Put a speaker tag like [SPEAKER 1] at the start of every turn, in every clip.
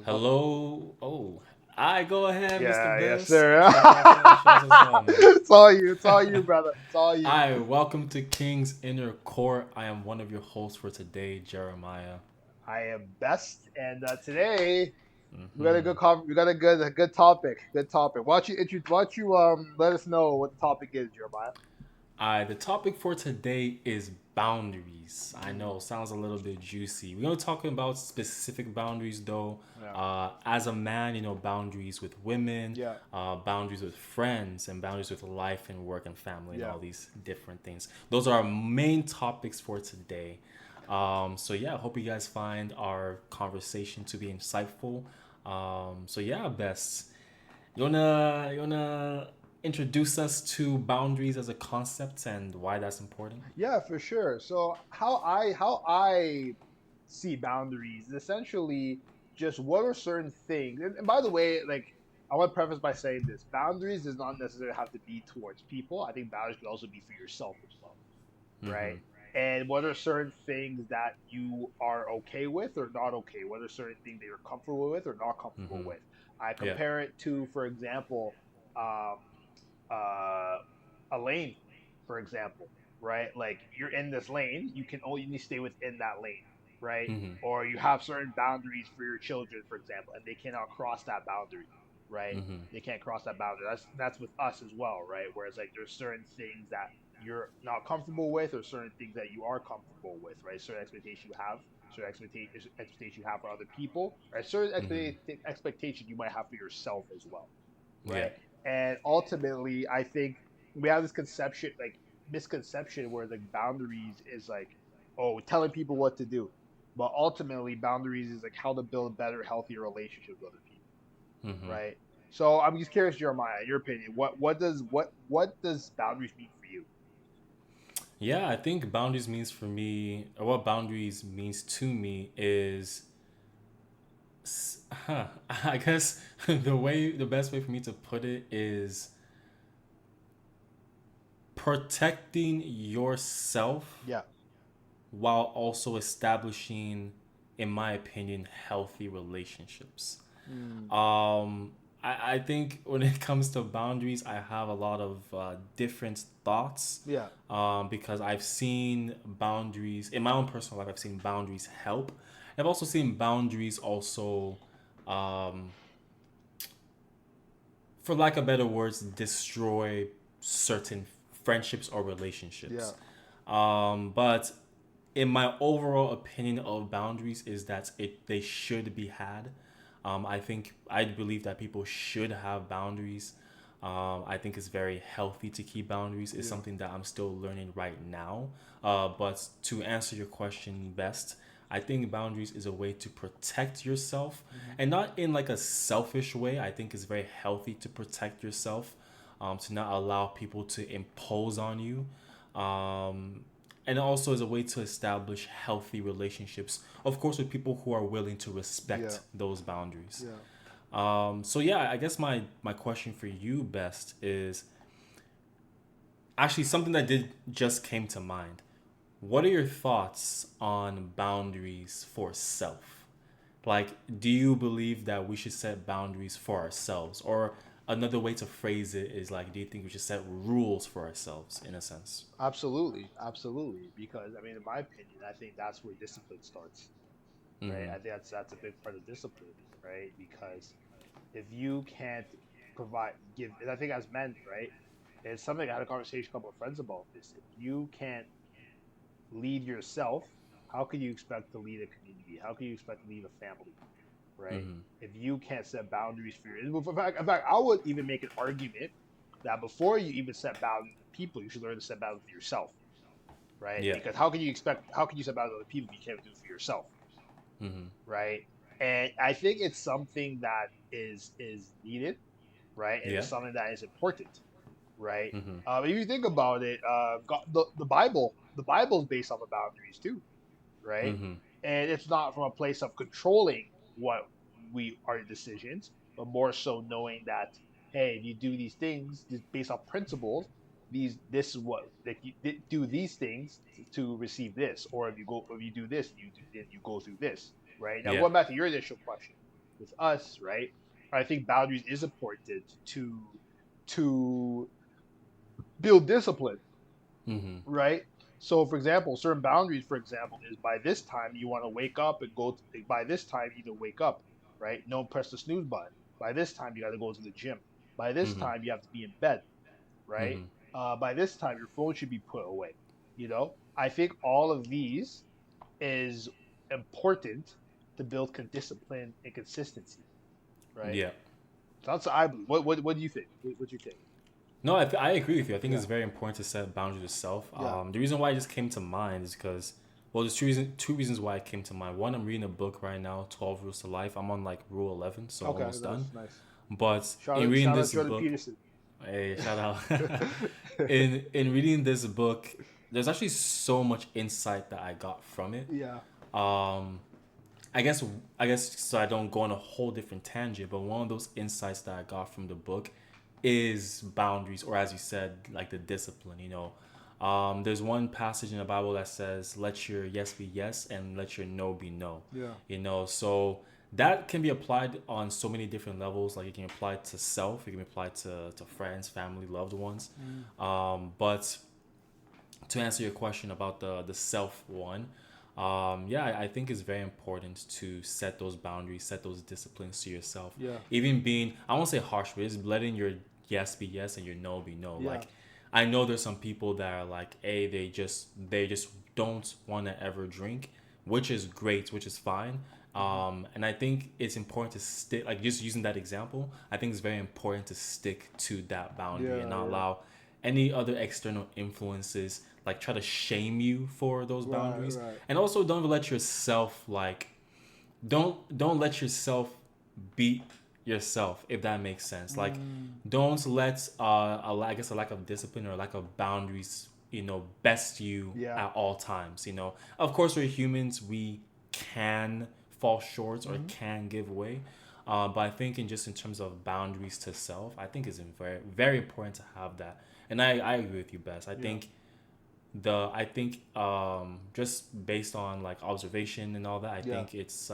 [SPEAKER 1] Welcome.
[SPEAKER 2] Hello. Oh, I go ahead, Mr.
[SPEAKER 1] Yeah, yes,
[SPEAKER 2] Best.
[SPEAKER 1] sir.
[SPEAKER 2] Shout us all, man.
[SPEAKER 1] It's all you. It's all you, brother. It's all you.
[SPEAKER 2] Hi, welcome to King's Inner Court. I am one of your hosts for today, Jeremiah.
[SPEAKER 1] I am best, and today we got a
[SPEAKER 2] Hmm
[SPEAKER 1] good we got a good topic. Good topic. Why don't you let us know what the topic is, Jeremiah?
[SPEAKER 2] The topic for today is boundaries. I
[SPEAKER 1] Mm,
[SPEAKER 2] know, sounds a little bit juicy. We're going to talk about specific boundaries, though.
[SPEAKER 1] yeah,
[SPEAKER 2] As a man, boundaries with women,
[SPEAKER 1] yeah,
[SPEAKER 2] boundaries with friends, and boundaries with life and work and family, and
[SPEAKER 1] yeah.
[SPEAKER 2] all these different things. Those are our main topics for today. So yeah, I hope you guys find our conversation to be insightful. So yeah, best. You wanna introduce us to boundaries as a concept and why that's important?
[SPEAKER 1] Yeah, for sure. So how I see boundaries is essentially just what are certain things. And by the way, like I want to preface by saying this: boundaries does not necessarily have to be towards people. I think boundaries could also be for yourself as well, right?
[SPEAKER 2] Mm-hmm.
[SPEAKER 1] And what are certain things that you are okay with or not okay? What are certain things that you're comfortable with or not comfortable
[SPEAKER 2] Mm-hmm.
[SPEAKER 1] with? I
[SPEAKER 2] Yeah.
[SPEAKER 1] compare it to, for example, um, uh, a lane, for example, right? Like you're in this lane, you can only stay within that lane, right?
[SPEAKER 2] Mm-hmm.
[SPEAKER 1] Or you have certain boundaries for your children, for example, and they cannot cross that boundary, right?
[SPEAKER 2] Mm-hmm.
[SPEAKER 1] They can't cross that boundary. That's with us as well, right? Whereas like there's certain things that you're not comfortable with, or certain things that you are comfortable with, right? Certain expectations you have, certain expectations you have for other people, or certain
[SPEAKER 2] Mm-hmm.
[SPEAKER 1] expectation you might have for yourself as well,
[SPEAKER 2] Yeah.
[SPEAKER 1] right? And ultimately, I think we have this misconception where like boundaries is like, oh, telling people what to do, but ultimately, boundaries is like how to build better, healthier relationships with other people,
[SPEAKER 2] Mm-hmm.
[SPEAKER 1] right? So I'm just curious, Jeremiah, your opinion. What does boundaries mean for you?
[SPEAKER 2] Yeah, I think boundaries means for me, or what boundaries means to me is, I guess the best way for me to put it is protecting yourself
[SPEAKER 1] Yeah.
[SPEAKER 2] while also establishing, in my opinion, healthy relationships.
[SPEAKER 1] Mm,
[SPEAKER 2] Um, I think when it comes to boundaries, I have a lot of different thoughts
[SPEAKER 1] yeah.
[SPEAKER 2] because I've seen boundaries in my own personal life. I've seen boundaries help. I've also seen boundaries also, um, for lack of better words, destroy certain friendships or
[SPEAKER 1] Yeah.
[SPEAKER 2] relationships. But in my overall opinion of boundaries is that they should be had. I believe that people should have boundaries. I think it's very healthy to keep boundaries. It's
[SPEAKER 1] Yeah.
[SPEAKER 2] something that I'm still learning right now. But to answer your question best, I think boundaries is a way to protect yourself,
[SPEAKER 1] Hmm.
[SPEAKER 2] and not in like a selfish way. I think it's very healthy to protect yourself, to not allow people to impose on you. Um, and also as a way to establish healthy relationships, of course, with people who are willing to
[SPEAKER 1] Yeah.
[SPEAKER 2] respect those boundaries.
[SPEAKER 1] Yeah.
[SPEAKER 2] So yeah, I guess my question for you best is actually something that did just came to mind. What are your thoughts on boundaries for self? Like, do you believe that we should set boundaries for ourselves? Or another way to phrase it is like, do you think we should set rules for ourselves in a sense?
[SPEAKER 1] Absolutely. Absolutely. Because I mean, in my opinion, I think that's where discipline starts, right?
[SPEAKER 2] Mm-hmm.
[SPEAKER 1] I think that's a big part of discipline, right? Because if you can't give, and I think as men, right, it's something I had a conversation with a couple of friends about this. If you can't lead yourself, how can you expect to lead a community? How can you expect to lead a family, right?
[SPEAKER 2] Mm-hmm.
[SPEAKER 1] If you can't set boundaries for your, in fact, I would even make an argument that before you even set boundaries with people, you should learn to set boundaries with yourself, right?
[SPEAKER 2] Yeah.
[SPEAKER 1] Because how can you set boundaries with other people if you can't do it for yourself,
[SPEAKER 2] Mm-hmm.
[SPEAKER 1] right? And I think it's something that is needed, right? And
[SPEAKER 2] Yeah.
[SPEAKER 1] it's something that is important, right?
[SPEAKER 2] Mm-hmm.
[SPEAKER 1] If you think about it, the Bible is based off of boundaries too, right?
[SPEAKER 2] Mm-hmm.
[SPEAKER 1] And it's not from a place of controlling what we our decisions, but more so knowing that hey, if you do these things based off principles, this is what like you do these things to receive this, or if you do this, then you go through this, right? Now
[SPEAKER 2] Yeah.
[SPEAKER 1] going back to your initial question, with us, right? I think boundaries is important to build discipline,
[SPEAKER 2] Mm-hmm.
[SPEAKER 1] right? So, for example, certain boundaries, for example, is by this time you want to wake up and go. By this time, you need to wake up, right? Don't press the snooze button. By this time, you got to go to the gym. By this
[SPEAKER 2] Mm-hmm.
[SPEAKER 1] time, you have to be in bed, right?
[SPEAKER 2] Mm-hmm.
[SPEAKER 1] By this time, your phone should be put away. I think all of these is important to build discipline and consistency, right?
[SPEAKER 2] Yeah.
[SPEAKER 1] So that's what I believe. What do you think? What's your take?
[SPEAKER 2] No, I agree with you. I think
[SPEAKER 1] Yeah,
[SPEAKER 2] it's very important to set boundaries with self.
[SPEAKER 1] yeah.
[SPEAKER 2] The reason why it just came to mind is because, well, there's two reasons why it came to mind. One, I'm reading a book right now, 12 Rules to Life. I'm on like rule 11, so
[SPEAKER 1] Okay,
[SPEAKER 2] almost done.
[SPEAKER 1] nice, nice.
[SPEAKER 2] But
[SPEAKER 1] Shout
[SPEAKER 2] in
[SPEAKER 1] out,
[SPEAKER 2] reading
[SPEAKER 1] shout out
[SPEAKER 2] this
[SPEAKER 1] Jordan
[SPEAKER 2] book,
[SPEAKER 1] Peterson.
[SPEAKER 2] hey, shout out. In reading this book, there's actually so much insight that I got from it.
[SPEAKER 1] Yeah,
[SPEAKER 2] Um, I guess I guess so I don't go on a whole different tangent, but one of those insights that I got from the book is boundaries, or as you said, like the discipline. There's one passage in the Bible that says, "Let your yes be yes, and let your no be no."
[SPEAKER 1] yeah,
[SPEAKER 2] So that can be applied on so many different levels. Like it can apply to self, it can be applied to friends, family, loved ones.
[SPEAKER 1] mm,
[SPEAKER 2] But to answer your question about the self one, yeah, I think it's very important to set those boundaries, set those disciplines to yourself.
[SPEAKER 1] yeah,
[SPEAKER 2] Even being, I won't say harsh, but it's letting your yes be yes and your no be no.
[SPEAKER 1] yeah,
[SPEAKER 2] Like, I know there's some people that are like, hey, they just don't want to ever drink, which is great, which is fine.
[SPEAKER 1] hmm,
[SPEAKER 2] And I think it's important to stick, like just using that example, I think it's very important to stick to that boundary and
[SPEAKER 1] yeah,
[SPEAKER 2] not
[SPEAKER 1] yeah.
[SPEAKER 2] allow any other external influences like try to shame you for those
[SPEAKER 1] Right,
[SPEAKER 2] boundaries.
[SPEAKER 1] right.
[SPEAKER 2] And also don't let yourself like don't let yourself beat yourself, if that makes sense. Like
[SPEAKER 1] Mm,
[SPEAKER 2] don't let I guess a lack of discipline or a lack of boundaries, best you
[SPEAKER 1] yeah,
[SPEAKER 2] at all times. Of course, we're humans, we can fall short or
[SPEAKER 1] hmm,
[SPEAKER 2] can give way. But I think in terms of boundaries to self, I think it's very very important to have that. And I agree with you, Bess.
[SPEAKER 1] yeah,
[SPEAKER 2] I think just based on like observation and all that, I
[SPEAKER 1] yeah,
[SPEAKER 2] think it's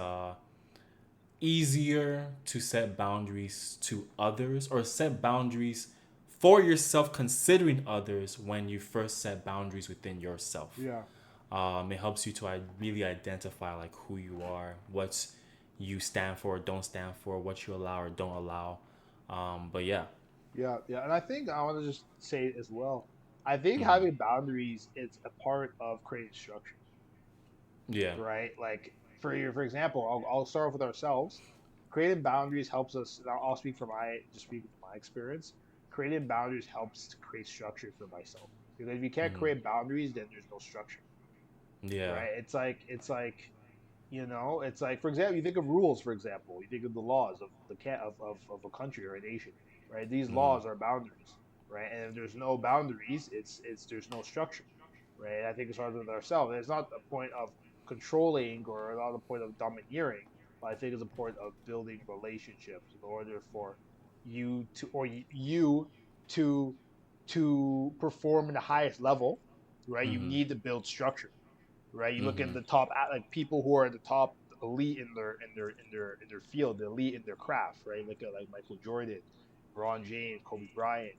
[SPEAKER 2] easier to set boundaries to others or set boundaries for yourself considering others when you first set boundaries within yourself.
[SPEAKER 1] yeah,
[SPEAKER 2] It helps you to really identify like who you are, what you stand for or don't stand for, what you allow or don't allow. But yeah.
[SPEAKER 1] yeah, yeah. And I think I want to just say it as well. I think
[SPEAKER 2] Hmm.
[SPEAKER 1] having boundaries is a part of creating structure,
[SPEAKER 2] Yeah.
[SPEAKER 1] right? Like for example, I'll start off with ourselves. Creating boundaries helps us. And I'll speak from my just speaking from my experience. Creating boundaries helps to create structure for myself because if you can't
[SPEAKER 2] Hmm.
[SPEAKER 1] create boundaries, then there's no structure,
[SPEAKER 2] Yeah.
[SPEAKER 1] right? It's like for example, you think of rules. For example, you think of the laws of of a country or a nation, right? These
[SPEAKER 2] Hmm.
[SPEAKER 1] laws are boundaries, right? And if there's no boundaries, it's there's no structure, right? I think it's hard with ourselves. It's not a point of controlling or not a point of domineering, but I think it's a point of building relationships in order for you to perform in the highest level, right? You
[SPEAKER 2] Hmm.
[SPEAKER 1] need to build structure, right? You look at
[SPEAKER 2] Hmm.
[SPEAKER 1] the top, like people who are at the top elite in their field, the elite in their craft, right? Look at like Michael Jordan, LeBron James, Kobe Bryant,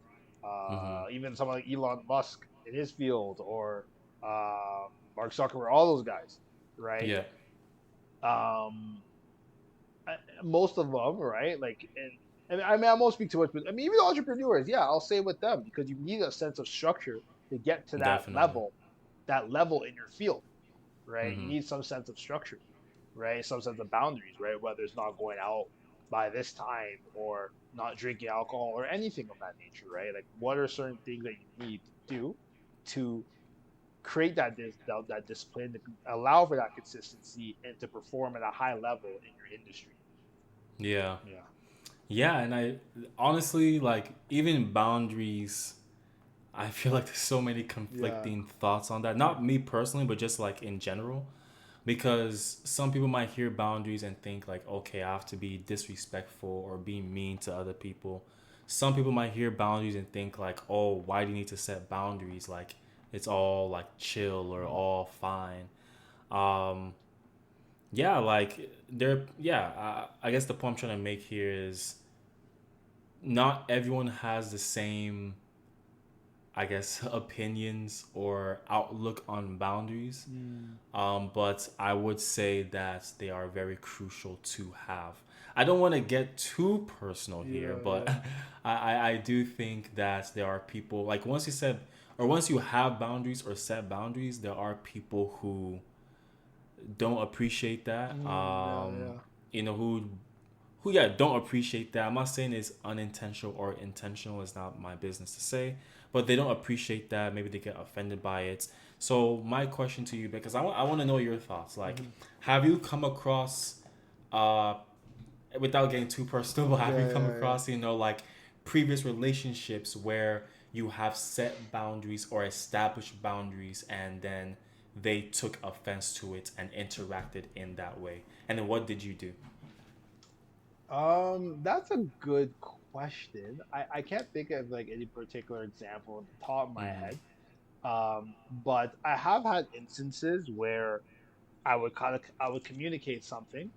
[SPEAKER 2] Hmm.
[SPEAKER 1] even someone like Elon Musk in his field, or uh, Mark Zuckerberg, all those guys, right?
[SPEAKER 2] Yeah.
[SPEAKER 1] Um, most of them, right? And I mean, I won't speak too much, but I mean, even entrepreneurs, yeah, I'll say with them because you need a sense of structure to get to
[SPEAKER 2] Definitely.
[SPEAKER 1] that level in your field, right? You
[SPEAKER 2] Hmm.
[SPEAKER 1] need some sense of structure, right? Some sense of boundaries, right? Whether it's not going out by this time or not drinking alcohol or anything of that nature, right? Like, what are certain things that you need to do to create that discipline, to allow for that consistency, and to perform at a high level in your industry?
[SPEAKER 2] Yeah.
[SPEAKER 1] Yeah,
[SPEAKER 2] Yeah, and I honestly like even boundaries. I feel like there's so many
[SPEAKER 1] yeah,
[SPEAKER 2] conflicting thoughts on that. Not me personally, but just like in general. Because some people might hear boundaries and think like, okay, I have to be disrespectful or be mean to other people. Some people might hear boundaries and think like, oh, why do you need to set boundaries? Like it's all like chill or
[SPEAKER 1] mm,
[SPEAKER 2] all fine. Um, Yeah, like there. Yeah, I guess the point I'm trying to make here is not everyone has the same, I guess, opinions or outlook on boundaries.
[SPEAKER 1] Mm,
[SPEAKER 2] But I would say that they are very crucial to have. I don't want to get too personal here,
[SPEAKER 1] yeah,
[SPEAKER 2] but
[SPEAKER 1] yeah.
[SPEAKER 2] I do think that there are people, like once you said, or once you have boundaries or set boundaries, there are people who don't appreciate that.
[SPEAKER 1] Yeah, yeah.
[SPEAKER 2] You know, who yeah don't appreciate that. I'm not saying it's unintentional or intentional. It's not my business to say, but they don't appreciate that. Maybe they get offended by it. So my question to you, because I want to know your thoughts. Like,
[SPEAKER 1] Hmm.
[SPEAKER 2] have you come across, uh, without getting too personal, but have you
[SPEAKER 1] Yeah,
[SPEAKER 2] come
[SPEAKER 1] yeah, yeah.
[SPEAKER 2] across, like previous relationships where you have set boundaries or established boundaries, and then they took offense to it and interacted in that way? And then what did you do?
[SPEAKER 1] That's a good question. I can't think of like any particular example on the top of my
[SPEAKER 2] Mm-hmm.
[SPEAKER 1] head. But I have had instances where I would communicate something,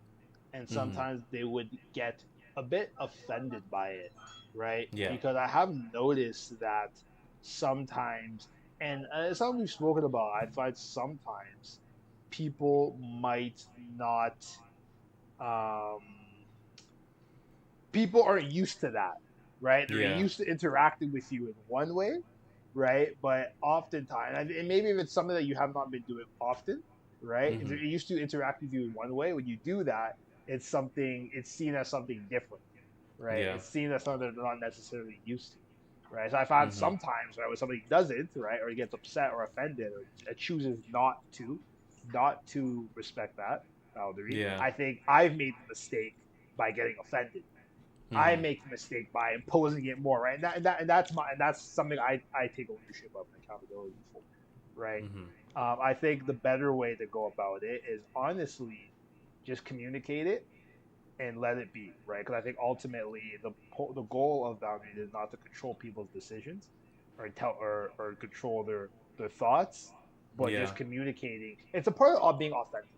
[SPEAKER 1] and
[SPEAKER 2] Mm-hmm.
[SPEAKER 1] sometimes they would get a bit offended by it, right?
[SPEAKER 2] Yeah.
[SPEAKER 1] Because I have noticed that sometimes, and it's something we've spoken about, I find sometimes people might not, um, people aren't used to that, right? They're
[SPEAKER 2] Yeah.
[SPEAKER 1] used to interacting with you in one way, right? But oftentimes, and maybe if it's something that you have not been doing often, right? If
[SPEAKER 2] Mm-hmm.
[SPEAKER 1] they're used to interact with you in one way, when you do that, it's seen as something different, right?
[SPEAKER 2] Yeah.
[SPEAKER 1] It's seen as something they're not necessarily used to, right? So I find
[SPEAKER 2] Mm-hmm.
[SPEAKER 1] sometimes, right, when somebody doesn't, right, or he gets upset or offended or chooses not to respect that boundary,
[SPEAKER 2] Yeah.
[SPEAKER 1] I think I've made the mistake by getting offended. I
[SPEAKER 2] Mm-hmm.
[SPEAKER 1] make the mistake by imposing it more, right? And that's something I take ownership of and accountability for, right?
[SPEAKER 2] Mm-hmm.
[SPEAKER 1] I think the better way to go about it is honestly just communicate it and let it be, right? Because I think ultimately the goal of boundaries is not to control people's decisions or or control their thoughts, but
[SPEAKER 2] Yeah.
[SPEAKER 1] just communicating. It's a part of being authentic.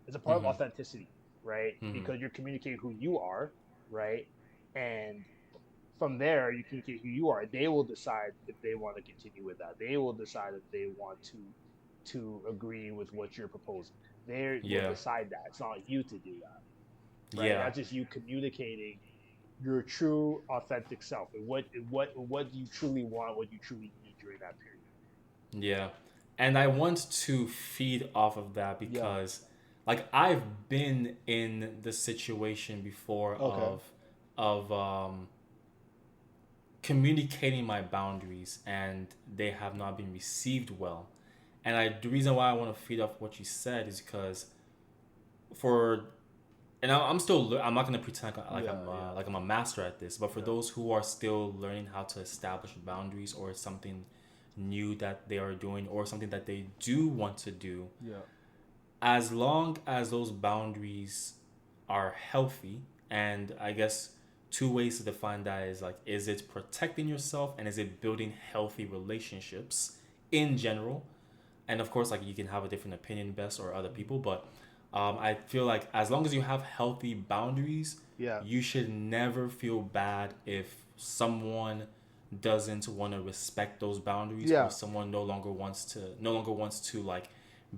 [SPEAKER 1] It's a part of
[SPEAKER 2] Mm-hmm.
[SPEAKER 1] authenticity, right?
[SPEAKER 2] Mm-hmm.
[SPEAKER 1] Because you're communicating who you are, right? And from there, you communicate who you are. They will decide if they want to continue with that. They will decide if they want to agree with what you're proposing. They will
[SPEAKER 2] Yeah.
[SPEAKER 1] decide that. It's not you to do that, right?
[SPEAKER 2] Yeah.
[SPEAKER 1] That's just you communicating your true, authentic self and what you truly want, what you truly need during that period.
[SPEAKER 2] Yeah. And I want to feed off of that
[SPEAKER 1] Yeah.
[SPEAKER 2] because like I've been in the situation before
[SPEAKER 1] Okay.
[SPEAKER 2] of communicating my boundaries and they have not been received well. And the reason why I want to feed off what you said is because for and I'm still I'm not gonna pretend
[SPEAKER 1] Yeah. Yeah.
[SPEAKER 2] like I'm a master at this, but for
[SPEAKER 1] Yeah.
[SPEAKER 2] those who are still learning how to establish boundaries or something new that they are doing or something that they do want to do,
[SPEAKER 1] Yeah.
[SPEAKER 2] as long as those boundaries are healthy, and I guess two ways to define that is like, is it protecting yourself and is it building healthy relationships in general? And of course, like you can have a different opinion best or other
[SPEAKER 1] Mhm.
[SPEAKER 2] people, but I feel like as long as you have healthy boundaries,
[SPEAKER 1] Yeah.
[SPEAKER 2] you should never feel bad if someone doesn't want to respect those boundaries or
[SPEAKER 1] Yeah.
[SPEAKER 2] someone no longer wants to like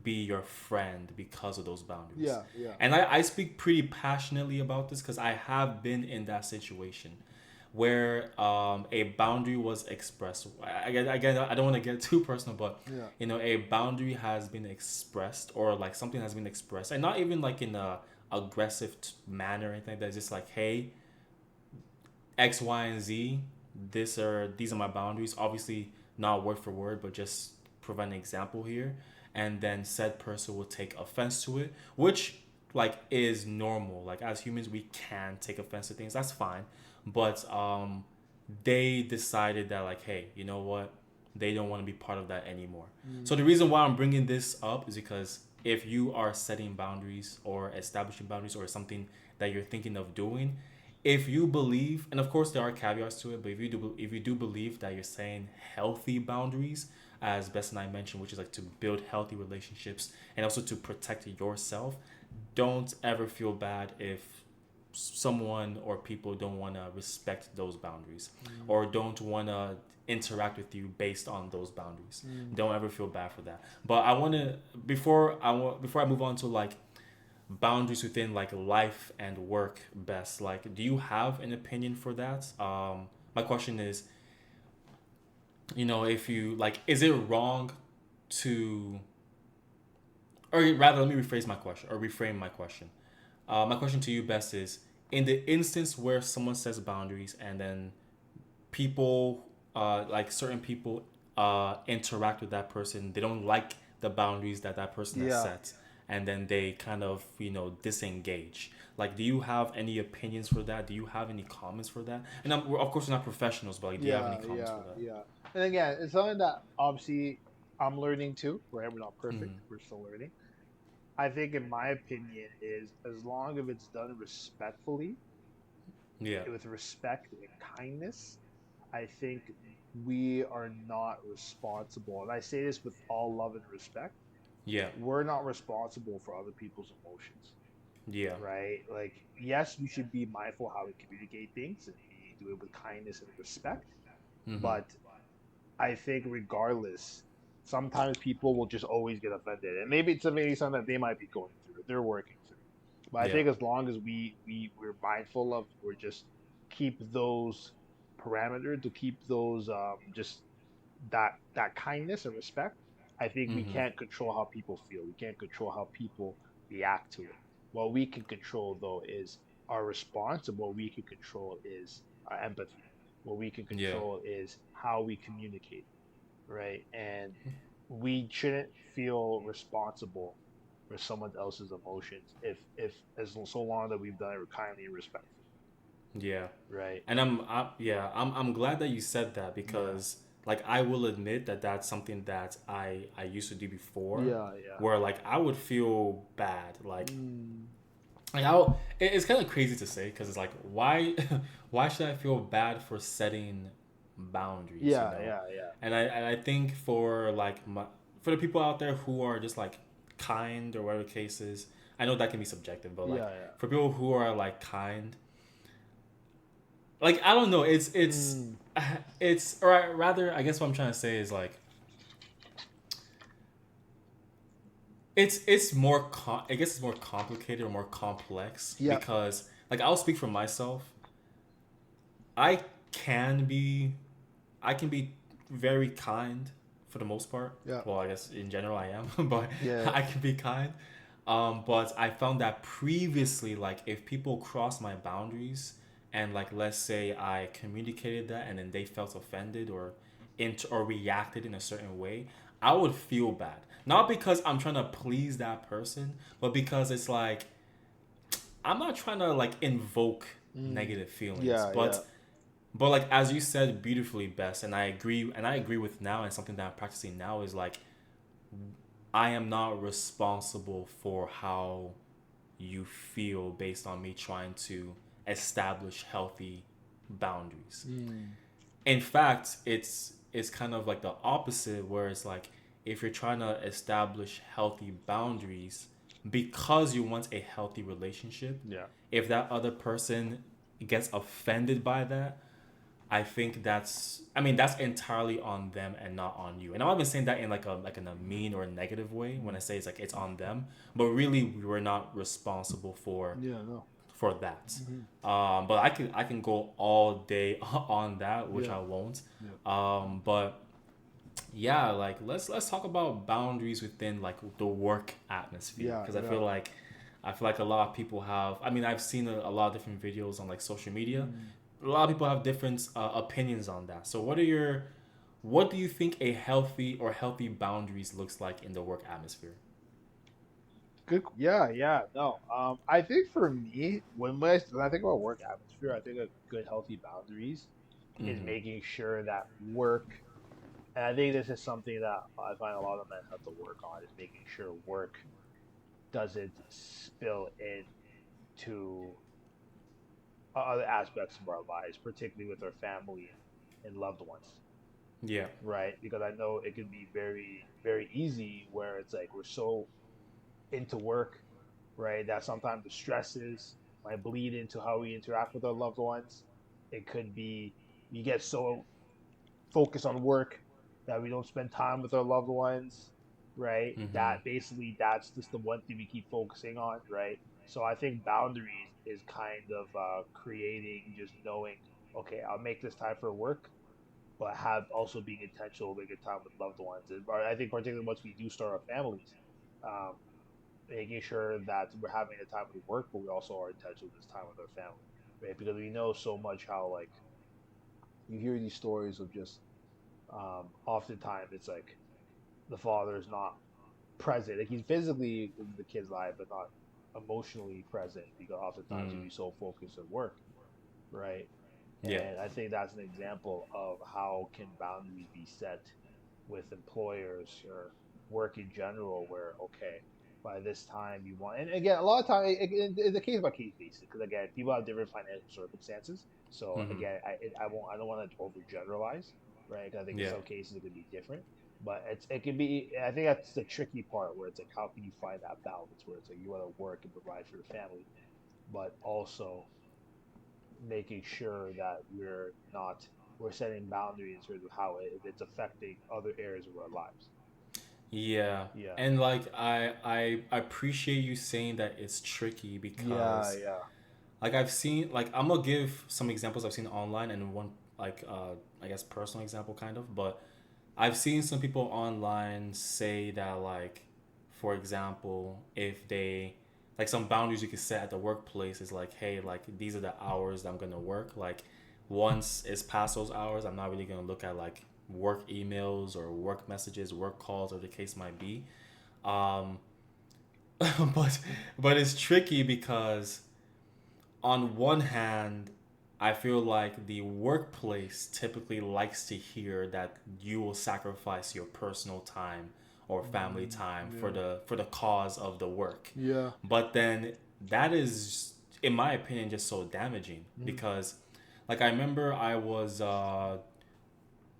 [SPEAKER 2] be your friend because of those boundaries.
[SPEAKER 1] Yeah. Yeah.
[SPEAKER 2] And I speak pretty passionately about this because I have been in that situation where a boundary was expressed. Again, I don't want to get too personal, but
[SPEAKER 1] Yeah.
[SPEAKER 2] a boundary has been expressed or like something has been expressed, and not even like in a aggressive manner or anything like that. It's just like, hey, X, Y, and Z, these are my boundaries. Obviously, not word for word, but just provide an example here, and then said person will take offense to it, which like is normal. Like as humans, we can take offense to things. That's fine, but they decided that like, hey, you know what? They don't want to be part of that anymore. So
[SPEAKER 1] Mm.
[SPEAKER 2] the reason why I'm bringing this up is because if you are setting boundaries or establishing boundaries or something that you're thinking of doing, if you believe, and of course there are caveats to it, but if you do believe that you're saying healthy boundaries, as Bess and I mentioned, which is like to build healthy relationships and also to protect yourself, don't ever feel bad if someone or people don't want to respect those boundaries
[SPEAKER 1] Mm,
[SPEAKER 2] or don't want to interact with you based on those boundaries.
[SPEAKER 1] mm.
[SPEAKER 2] Don't ever feel bad for that. But I want to before I move on to like boundaries within like life and work best, like do you have an opinion for that? My question is, if you like, is it wrong to, or rather, let me rephrase my question or reframe my question. My question to you best is, in the instance where someone sets boundaries and then people, like certain people, interact with that person, they don't like the boundaries that that person has
[SPEAKER 1] Yeah.
[SPEAKER 2] set, and then they kind of disengage. Like, do you have any opinions for that? Do you have any comments for that? And of course we're not professionals, but like, do you have any
[SPEAKER 1] Yeah,
[SPEAKER 2] comments for
[SPEAKER 1] yeah,
[SPEAKER 2] that?
[SPEAKER 1] yeah. And again, it's something that obviously I'm learning too, right? We're not perfect.
[SPEAKER 2] Mm-hmm.
[SPEAKER 1] We're still learning. I think, in my opinion, is as long as it's done respectfully,
[SPEAKER 2] Yeah.
[SPEAKER 1] with respect and kindness, I think we are not responsible. And I say this with all love and respect.
[SPEAKER 2] Yeah.
[SPEAKER 1] We're not responsible for other people's emotions,
[SPEAKER 2] Yeah.
[SPEAKER 1] right? Like, yes, we should be mindful how we communicate things and we do it with kindness and respect.
[SPEAKER 2] Mm-hmm.
[SPEAKER 1] But I think regardless, sometimes people will just always get offended, and maybe it's maybe something that they might be going through, they're working through. But I
[SPEAKER 2] Yeah.
[SPEAKER 1] think as long as we're mindful of, or just keep those parameters, to keep those just that kindness and respect, I think we
[SPEAKER 2] Mm-hmm.
[SPEAKER 1] can't control how people feel. We can't control how people react to it. What we can control though is our response, and what we can control is our empathy. What we can
[SPEAKER 2] Yeah.
[SPEAKER 1] control is how we communicate, right? And we shouldn't feel responsible for someone else's emotions if as so long that we've done it kindly and respectfully,
[SPEAKER 2] Yeah.
[SPEAKER 1] right?
[SPEAKER 2] And I'm glad that you said that
[SPEAKER 1] Yeah,
[SPEAKER 2] because like I will admit that that's something that I used to do before,
[SPEAKER 1] yeah, yeah.
[SPEAKER 2] where like I would feel bad,
[SPEAKER 1] Mm,
[SPEAKER 2] it's kind of crazy to say because it's like why should I feel bad for setting boundaries,
[SPEAKER 1] yeah, yeah, yeah,
[SPEAKER 2] and I think for like for the people out there who are just like kind or whatever the case is, I know that can be subjective, but like
[SPEAKER 1] yeah, yeah.
[SPEAKER 2] for people who are like kind, like I don't know,
[SPEAKER 1] Mm,
[SPEAKER 2] it's or rather I guess what I'm trying to say is like it's more I guess it's more complicated or more complex
[SPEAKER 1] yeah,
[SPEAKER 2] because like I'll speak for myself. I can be I can be very kind for the most part.
[SPEAKER 1] yeah,
[SPEAKER 2] Well, I guess in general I am, but
[SPEAKER 1] yeah.
[SPEAKER 2] I can be kind. But I found that previously, like if people cross my boundaries and like let's say I communicated that and then they felt offended or or reacted in a certain way, I would feel bad. Not because I'm trying to please that person, but because it's like I'm not trying to like invoke
[SPEAKER 1] Mm,
[SPEAKER 2] negative feelings,
[SPEAKER 1] yeah, yeah.
[SPEAKER 2] but like as you said beautifully best, and I agree with now, and something that I'm practicing now is like I am not responsible for how you feel based on me trying to establish healthy boundaries.
[SPEAKER 1] Mm,
[SPEAKER 2] In fact, it's kind of like the opposite where it's like if you're trying to establish healthy boundaries because you want a healthy relationship,
[SPEAKER 1] yeah,
[SPEAKER 2] if that other person gets offended by that, I think that's entirely on them and not on you. And I'm not even saying that in like in a mean or a negative way when I say it's like it's on them, but really we were not responsible
[SPEAKER 1] yeah, no.
[SPEAKER 2] for that.
[SPEAKER 1] Hmm.
[SPEAKER 2] But I can go all day on that, which
[SPEAKER 1] Yeah,
[SPEAKER 2] I won't.
[SPEAKER 1] yeah,
[SPEAKER 2] But yeah, like let's talk about boundaries within like the work atmosphere
[SPEAKER 1] yeah,
[SPEAKER 2] because
[SPEAKER 1] yeah.
[SPEAKER 2] I feel like a lot of people have. I mean, I've seen a lot of different videos on like social media.
[SPEAKER 1] Mm.
[SPEAKER 2] A lot of people have different opinions on that. So what do you think a healthy or healthy boundaries looks like in the work atmosphere?
[SPEAKER 1] Good. Yeah, yeah. No. I think for me, when I think about work atmosphere, I think a good healthy boundaries is
[SPEAKER 2] Mm-hmm.
[SPEAKER 1] making sure that work, and I think this is something that I find a lot of men have to work on, is making sure work doesn't spill into other aspects of our lives, particularly with our family and loved ones,
[SPEAKER 2] Yeah.
[SPEAKER 1] right? Because I know it can be very, very easy where it's like we're so into work, right? That sometimes the stresses might bleed into how we interact with our loved ones. It could be we get so focused on work that we don't spend time with our loved ones, right?
[SPEAKER 2] Mm-hmm.
[SPEAKER 1] That basically that's just the one thing we keep focusing on, right? So I think boundaries is kind of creating just knowing, okay, I'll make this time for work, but have also being intentional with good time with loved ones. And I think particularly once we do start our families, um, making sure that we're having the time with work, but we also are intentional with this time with our family, right? Because we know so much how like you hear these stories of just oftentimes it's like the father is not present. Like he's physically in the kid's life, but not emotionally present because oftentimes he'd
[SPEAKER 2] Mm.
[SPEAKER 1] be so focused on work, right?
[SPEAKER 2] Yeah.
[SPEAKER 1] And I think that's an example of how can boundaries be set with employers or work in general, where okay, by this time you want, and again, a lot of time it's a case by case basis because again, people have different financial circumstances. So
[SPEAKER 2] Mm-hmm.
[SPEAKER 1] again, I don't want to overgeneralize, right? 'Cause I think in
[SPEAKER 2] Yeah.
[SPEAKER 1] some cases it could be different, but it can be. I think that's the tricky part where it's like how can you find that balance where it's like you want to work and provide for your family, but also making sure that we're setting boundaries in terms of how it's affecting other areas of our lives.
[SPEAKER 2] Yeah.
[SPEAKER 1] Yeah.
[SPEAKER 2] And like I appreciate you saying that it's tricky
[SPEAKER 1] Yeah,
[SPEAKER 2] because
[SPEAKER 1] yeah.
[SPEAKER 2] like I've seen like I'm gonna give some examples I've seen online and one like I guess personal example kind of, but I've seen some people online say that like for example, if they like some boundaries you can set at the workplace is like, hey, like these are the hours that I'm gonna work. Like once it's past those hours, I'm not really gonna look at like work emails or work messages, work calls, or the case might be. Um, but but it's tricky because on one hand, I feel like the workplace typically likes to hear that you will sacrifice your personal time or family time
[SPEAKER 1] Yeah.
[SPEAKER 2] for the cause of the work.
[SPEAKER 1] Yeah.
[SPEAKER 2] But then that is in my opinion just so damaging
[SPEAKER 1] Mm.
[SPEAKER 2] because like I remember I was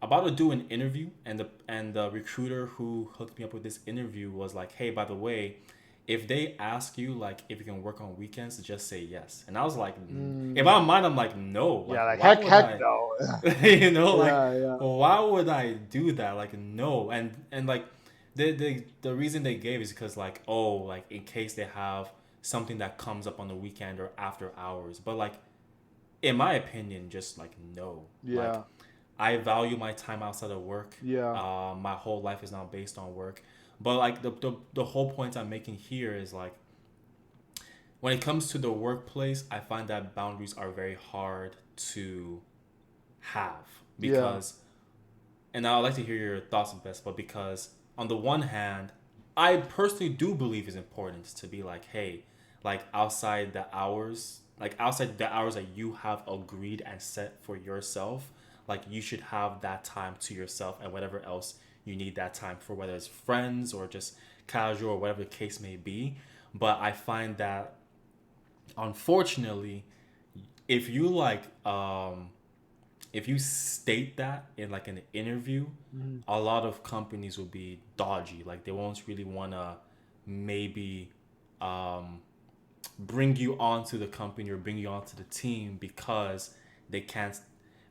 [SPEAKER 2] about to do an interview and the recruiter who hooked me up with this interview was like, hey, by the way, if they ask you like if you can work on weekends, just say yes. And I was like, in
[SPEAKER 1] Mm.
[SPEAKER 2] my mind I'm like, no, like
[SPEAKER 1] Yeah, like
[SPEAKER 2] why would
[SPEAKER 1] heck
[SPEAKER 2] I
[SPEAKER 1] no.
[SPEAKER 2] you know like
[SPEAKER 1] Yeah, yeah.
[SPEAKER 2] why would I do that, like no. And like the reason they gave is because like, oh, like in case they have something that comes up on the weekend or after hours, but like in my opinion just like no, like
[SPEAKER 1] Yeah.
[SPEAKER 2] I value my time outside of work.
[SPEAKER 1] Yeah.
[SPEAKER 2] My whole life is now based on work. But like the whole point I'm making here is like when it comes to the workplace, I find that boundaries are very hard to have
[SPEAKER 1] Yeah.
[SPEAKER 2] because, and I'd like to hear your thoughts on this, but because on the one hand, I personally do believe it's important to be like, hey, like outside the hours that you have agreed and set for yourself, like you should have that time to yourself and whatever else you need that time for, whether it's friends or just casual or whatever the case may be. But I find that unfortunately, if you like if you state that in like an interview,
[SPEAKER 1] Mm.
[SPEAKER 2] a lot of companies will be dodgy. Like they won't really want to maybe um, bring you onto the company or bring you onto the team because they can't,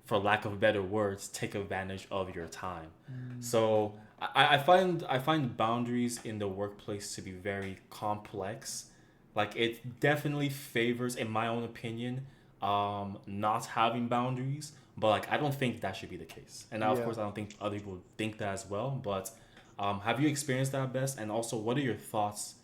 [SPEAKER 2] for lack of better words, take advantage of your time. So
[SPEAKER 1] Mm.
[SPEAKER 2] I find boundaries in the workplace to be very complex. Like it definitely favors, in my own opinion, not having boundaries. But like I don't think that should be the case. And now, of
[SPEAKER 1] Yeah.
[SPEAKER 2] course, I don't think other people think that as well. But have you experienced that best? And also, what are your thoughts,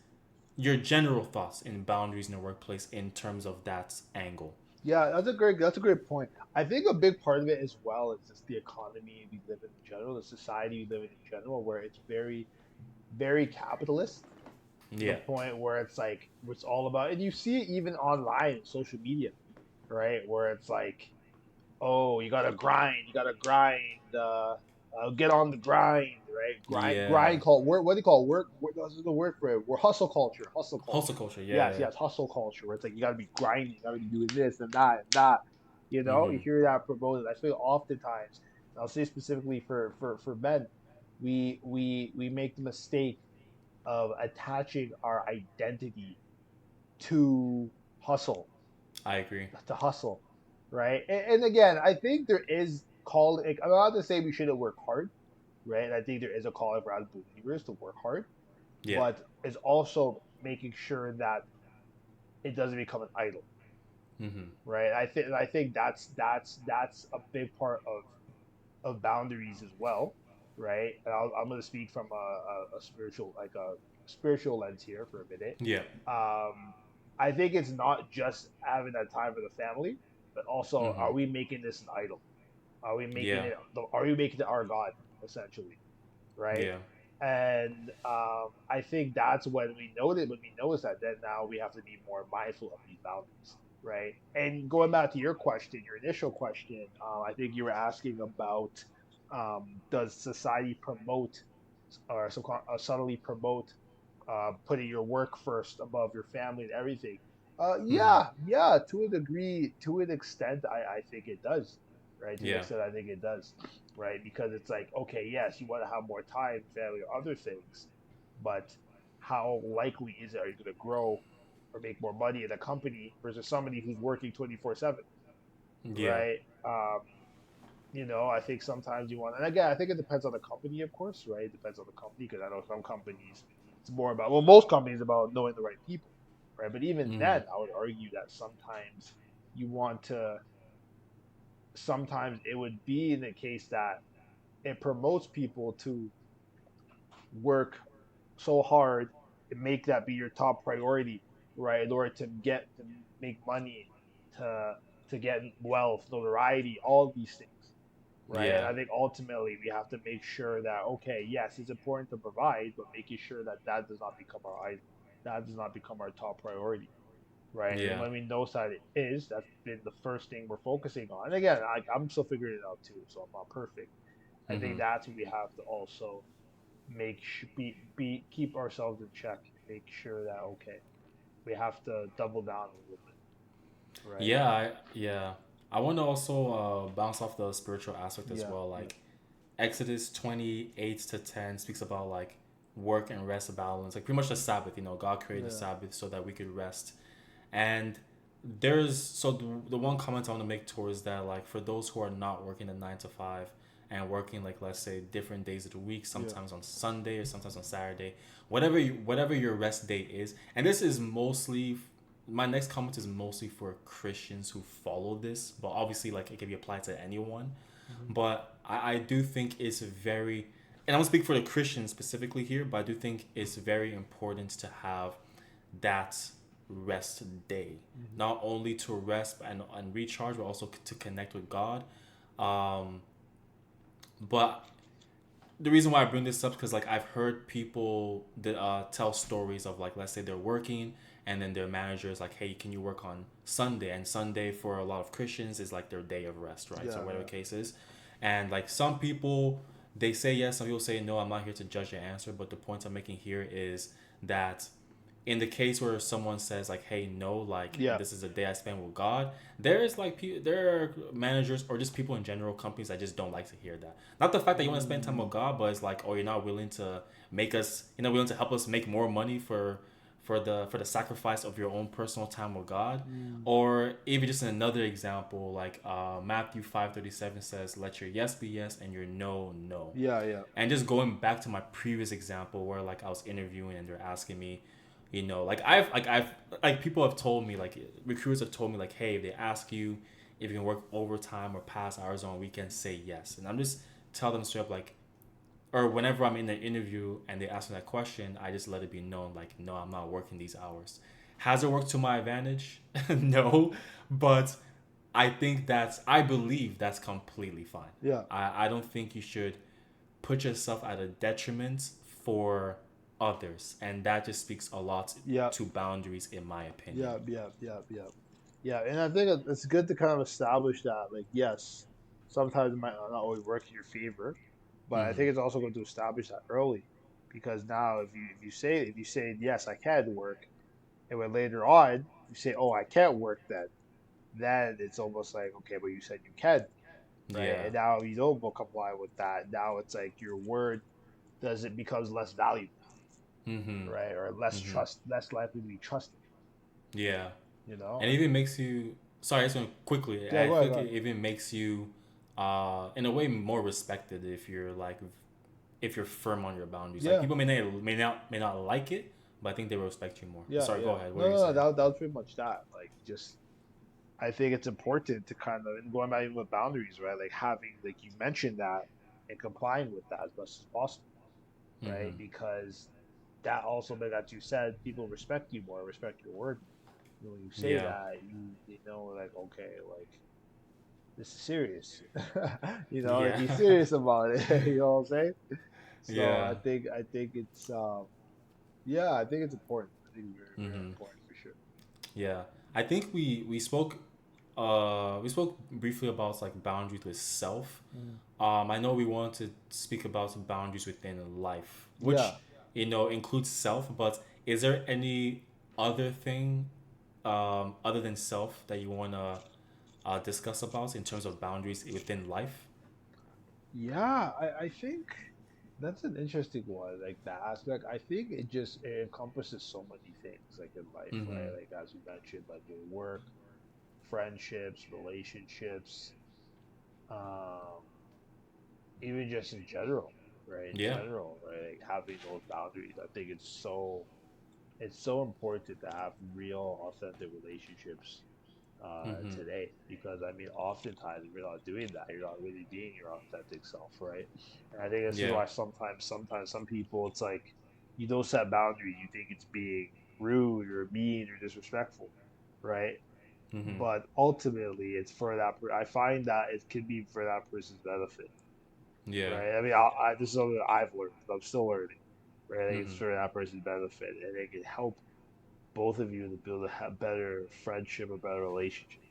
[SPEAKER 2] your general thoughts in boundaries in the workplace in terms of that angle?
[SPEAKER 1] Yeah, that's a great point. I think a big part of it as well is just the economy we live in general, the society we live in general, where it's very, very capitalist to the
[SPEAKER 2] Yeah.
[SPEAKER 1] point where it's like it's all about, and you see it even online, social media, right? Where it's like, oh, you gotta grind, get on the grind, right?
[SPEAKER 2] Yeah.
[SPEAKER 1] Grind call work. What do you call work? What's the word for it? We're hustle culture, hustle
[SPEAKER 2] Hustle
[SPEAKER 1] culture.
[SPEAKER 2] culture.
[SPEAKER 1] Yes,
[SPEAKER 2] Yeah.
[SPEAKER 1] yes, hustle culture. Where it's like you gotta be grinding, you gotta be doing this and that and that. You
[SPEAKER 2] Yeah.
[SPEAKER 1] know, you hear that promoted. I feel oftentimes, and I'll say specifically for men, we make the mistake of attaching our identity to hustle,
[SPEAKER 2] I agree.
[SPEAKER 1] to hustle, right? And again, I think there is call. Like, I'm not to say we shouldn't work hard, right? I think there is a call for as believers to work hard,
[SPEAKER 2] Yeah.
[SPEAKER 1] but it's also making sure that it doesn't become an idol,
[SPEAKER 2] Mm-hmm.
[SPEAKER 1] right? I think that's a big part of boundaries as well, right? And I'm going to speak from a spiritual like a spiritual lens here for a minute.
[SPEAKER 2] Yeah.
[SPEAKER 1] Um, I think it's not just having that time for the family, but also
[SPEAKER 2] Mm-hmm.
[SPEAKER 1] are we making this an idol? Are we making
[SPEAKER 2] Yeah.
[SPEAKER 1] it? Are we making it our god essentially? Right?
[SPEAKER 2] Yeah.
[SPEAKER 1] And I think that's when we notice that, then now we have to be more mindful of these boundaries, right? And going back to your question, your initial question, I think you were asking about does society promote or subtly promote putting your work first above your family and everything.
[SPEAKER 2] Mm-hmm.
[SPEAKER 1] Yeah, to a degree, to an extent, I think it does, right? To an
[SPEAKER 2] Yeah.
[SPEAKER 1] extent, I think it does, right? Because it's like, okay, yes, you want to have more time, family, or other things, but how likely is it are you going to grow or make more money in a company versus somebody who's working 24/7,
[SPEAKER 2] Yeah.
[SPEAKER 1] right? I think sometimes you want, and again, I think it depends on the company, of course, right? It depends on the company because I know some companies, it's more about, well, most companies about knowing the right people, right? But even
[SPEAKER 2] Mm-hmm.
[SPEAKER 1] then, I would argue that sometimes you want to, sometimes it would be in the case that it promotes people to work so hard and make that be your top priority, right? In order to make money, to get wealth, notoriety, all these things, right? And
[SPEAKER 2] Yeah.
[SPEAKER 1] I think ultimately we have to make sure that, okay, yes, it's important to provide, but making sure that that does not become our idol, that does not become our top priority, right? And
[SPEAKER 2] Yeah.
[SPEAKER 1] when we know that it is, that's been the first thing we're focusing on. And again, I'm still figuring it out too, so I'm not perfect. I think
[SPEAKER 2] Mm-hmm.
[SPEAKER 1] that's what we have to also be keep ourselves in check, make sure that, okay, we have to double down a little bit, right?
[SPEAKER 2] Yeah. I want to also bounce off the spiritual aspect as
[SPEAKER 1] Yeah,
[SPEAKER 2] well.
[SPEAKER 1] yeah,
[SPEAKER 2] Like Exodus 28 to 10 speaks about like work and rest balance. Like pretty much the Sabbath. God created the
[SPEAKER 1] yeah,
[SPEAKER 2] Sabbath so that we could rest. And there's so the one comment I want to make towards that, like for those who are not working a 9 to 5 and working like let's say different days of the week,
[SPEAKER 1] yeah,
[SPEAKER 2] sometimes on Sunday or sometimes on Saturday, whatever your rest day is. And this is mostly my next comment is mostly for Christians who follow this, but obviously like it can be applied to anyone.
[SPEAKER 1] hmm,
[SPEAKER 2] But I do think it's very, and I'm gonna speak for the Christians specifically here, but I do think it's very important to have that rest day,
[SPEAKER 1] hmm,
[SPEAKER 2] not only to rest and recharge, but also to connect with God. Um, but the reason why I bring this up because like I've heard people that tell stories of like let's say they're working and then their manager is like, hey, can you work on Sunday? And Sunday for a lot of Christians is like their day of rest, right? So
[SPEAKER 1] yeah,
[SPEAKER 2] whatever
[SPEAKER 1] yeah,
[SPEAKER 2] the case is, and like some people they say yes, some people say no. I'm not here to judge your answer, but the point I'm making here is that in the case where someone says like hey no, like
[SPEAKER 1] yeah.
[SPEAKER 2] this is a day I spend with God, there is like there are managers or just people in general, companies that just don't like to hear that. Not the fact that you want to spend time
[SPEAKER 1] Mm,
[SPEAKER 2] with God, but it's like, oh, you're not willing to make us, willing to help us make more money for the sacrifice of your own personal time with God.
[SPEAKER 1] mm,
[SPEAKER 2] Or even just another example, like Matthew 5:37 says, "Let your yes be yes and your no no."
[SPEAKER 1] yeah, yeah,
[SPEAKER 2] And just going back to my previous example where like I was interviewing and they're asking me, like people have told me, like recruiters have told me like, hey, if they ask you if you can work overtime or past hours on weekends, say yes. And I'm just tell them straight up like, or whenever I'm in an interview and they ask me that question, I just let it be known like, no, I'm not working these hours. Has it worked to my advantage? No, but I believe that's completely fine.
[SPEAKER 1] yeah,
[SPEAKER 2] I don't think you should put yourself at a detriment for others, and that just speaks a lot
[SPEAKER 1] yeah,
[SPEAKER 2] to boundaries in my opinion.
[SPEAKER 1] yeah, yeah, yeah, yeah, yeah. And I think it's good to kind of establish that, like, yes, sometimes it might not always work in your favor, but I
[SPEAKER 2] Mm-hmm.
[SPEAKER 1] think it's also good to establish that early, because now if you say yes, I can work, and when later on you say, oh, I can't work, then it's almost like, okay, but you said you can, right?
[SPEAKER 2] Yeah.
[SPEAKER 1] And now you don't comply with that. Now it's like your word does it becomes less valuable,
[SPEAKER 2] Mm-hmm.
[SPEAKER 1] right? Or
[SPEAKER 2] Mm-hmm.
[SPEAKER 1] less likely to be trusted,
[SPEAKER 2] Yeah.
[SPEAKER 1] You know,
[SPEAKER 2] And it even makes you. Sorry, I just want to quickly.
[SPEAKER 1] yeah,
[SPEAKER 2] I
[SPEAKER 1] go ahead, go
[SPEAKER 2] think
[SPEAKER 1] ahead.
[SPEAKER 2] it even makes you, in a way, more respected if you're like, if you're firm on your boundaries. Like
[SPEAKER 1] Yeah,
[SPEAKER 2] people may not like it, but I think they will respect you more. But
[SPEAKER 1] yeah,
[SPEAKER 2] sorry, go
[SPEAKER 1] yeah.
[SPEAKER 2] ahead. What
[SPEAKER 1] No,
[SPEAKER 2] are you
[SPEAKER 1] no, no.
[SPEAKER 2] saying?
[SPEAKER 1] That was pretty much that. Like, just I think it's important to kind of, and going back even with boundaries, right? Like having, like you mentioned that, and complying with that as much as possible, right?
[SPEAKER 2] Mm-hmm.
[SPEAKER 1] Because that also, like you said, people respect you more, respect your word more. You know, when you say
[SPEAKER 2] Yeah.
[SPEAKER 1] that, you know, like okay, like this is serious. You know, like
[SPEAKER 2] Yeah.
[SPEAKER 1] he's serious about it. You know what I'm saying? So
[SPEAKER 2] Yeah.
[SPEAKER 1] I think it's yeah, I think it's important. I think it's very, very
[SPEAKER 2] Mm-hmm.
[SPEAKER 1] important for sure.
[SPEAKER 2] Yeah. I think we spoke briefly about like boundaries with self.
[SPEAKER 1] Mm.
[SPEAKER 2] I know we want to speak about some boundaries within life, which
[SPEAKER 1] Yeah.
[SPEAKER 2] includes self. But is there any other thing, other than self, that you wanna discuss about in terms of boundaries within life?
[SPEAKER 1] Yeah, I think that's an interesting one. Like the aspect, I think it encompasses so many things like in life, right?
[SPEAKER 2] Mm-hmm.
[SPEAKER 1] Like as you mentioned, like your work, friendships, relationships, um, even just in general, right? In
[SPEAKER 2] Yeah.
[SPEAKER 1] general, right? Like having those boundaries, I think it's so important to have real, authentic relationships
[SPEAKER 2] Mm-hmm.
[SPEAKER 1] today because I mean, oftentimes if you're not doing that, you're not really being your authentic self, right? And I think this is
[SPEAKER 2] Yeah.
[SPEAKER 1] why sometimes some people, it's like you don't set boundaries, you think it's being rude or mean or disrespectful, right?
[SPEAKER 2] Mm-hmm.
[SPEAKER 1] But ultimately, it's for that. I find that it can be for that person's benefit,
[SPEAKER 2] Yeah.
[SPEAKER 1] right? I mean, this is something that I've learned. I'm still learning, right? Like it's
[SPEAKER 2] Mm-hmm.
[SPEAKER 1] for that person's benefit, and it can help both of you to build a better friendship, a better relationship,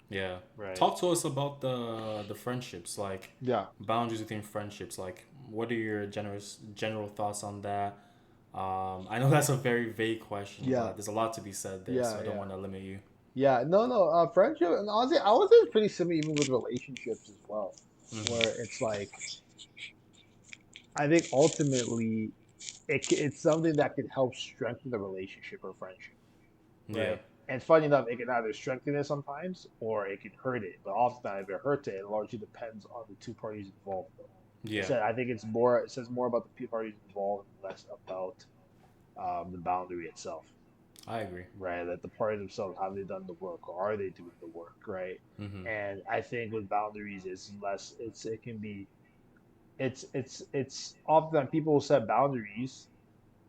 [SPEAKER 2] Yeah.
[SPEAKER 1] right?
[SPEAKER 2] Talk to us about the friendships, like
[SPEAKER 1] Yeah,
[SPEAKER 2] boundaries within friendships. Like, what are your general thoughts on that? I know that's a very vague question,
[SPEAKER 1] yeah,
[SPEAKER 2] but there's a lot to be said there, so
[SPEAKER 1] yeah,
[SPEAKER 2] I don't
[SPEAKER 1] yeah,
[SPEAKER 2] want to limit you.
[SPEAKER 1] yeah. No, no. Friendship, and honestly, I would say it's pretty similar even with relationships as well,
[SPEAKER 2] Mm-hmm.
[SPEAKER 1] where it's like I think ultimately it's something that can help strengthen the relationship or friendship,
[SPEAKER 2] Yeah.
[SPEAKER 1] right? And funny enough, it can either strengthen it sometimes or it can hurt it. But oftentimes, if it hurts it, it largely depends on the two parties involved. Though,
[SPEAKER 2] Yeah.
[SPEAKER 1] I think it's more. It says more about the two parties involved, and less about the boundary itself,
[SPEAKER 2] I agree.
[SPEAKER 1] right? That the parties themselves, have they done the work or are they doing the work, right?
[SPEAKER 2] Mm-hmm.
[SPEAKER 1] And I think with boundaries, it's less. It can be. It's often people will set boundaries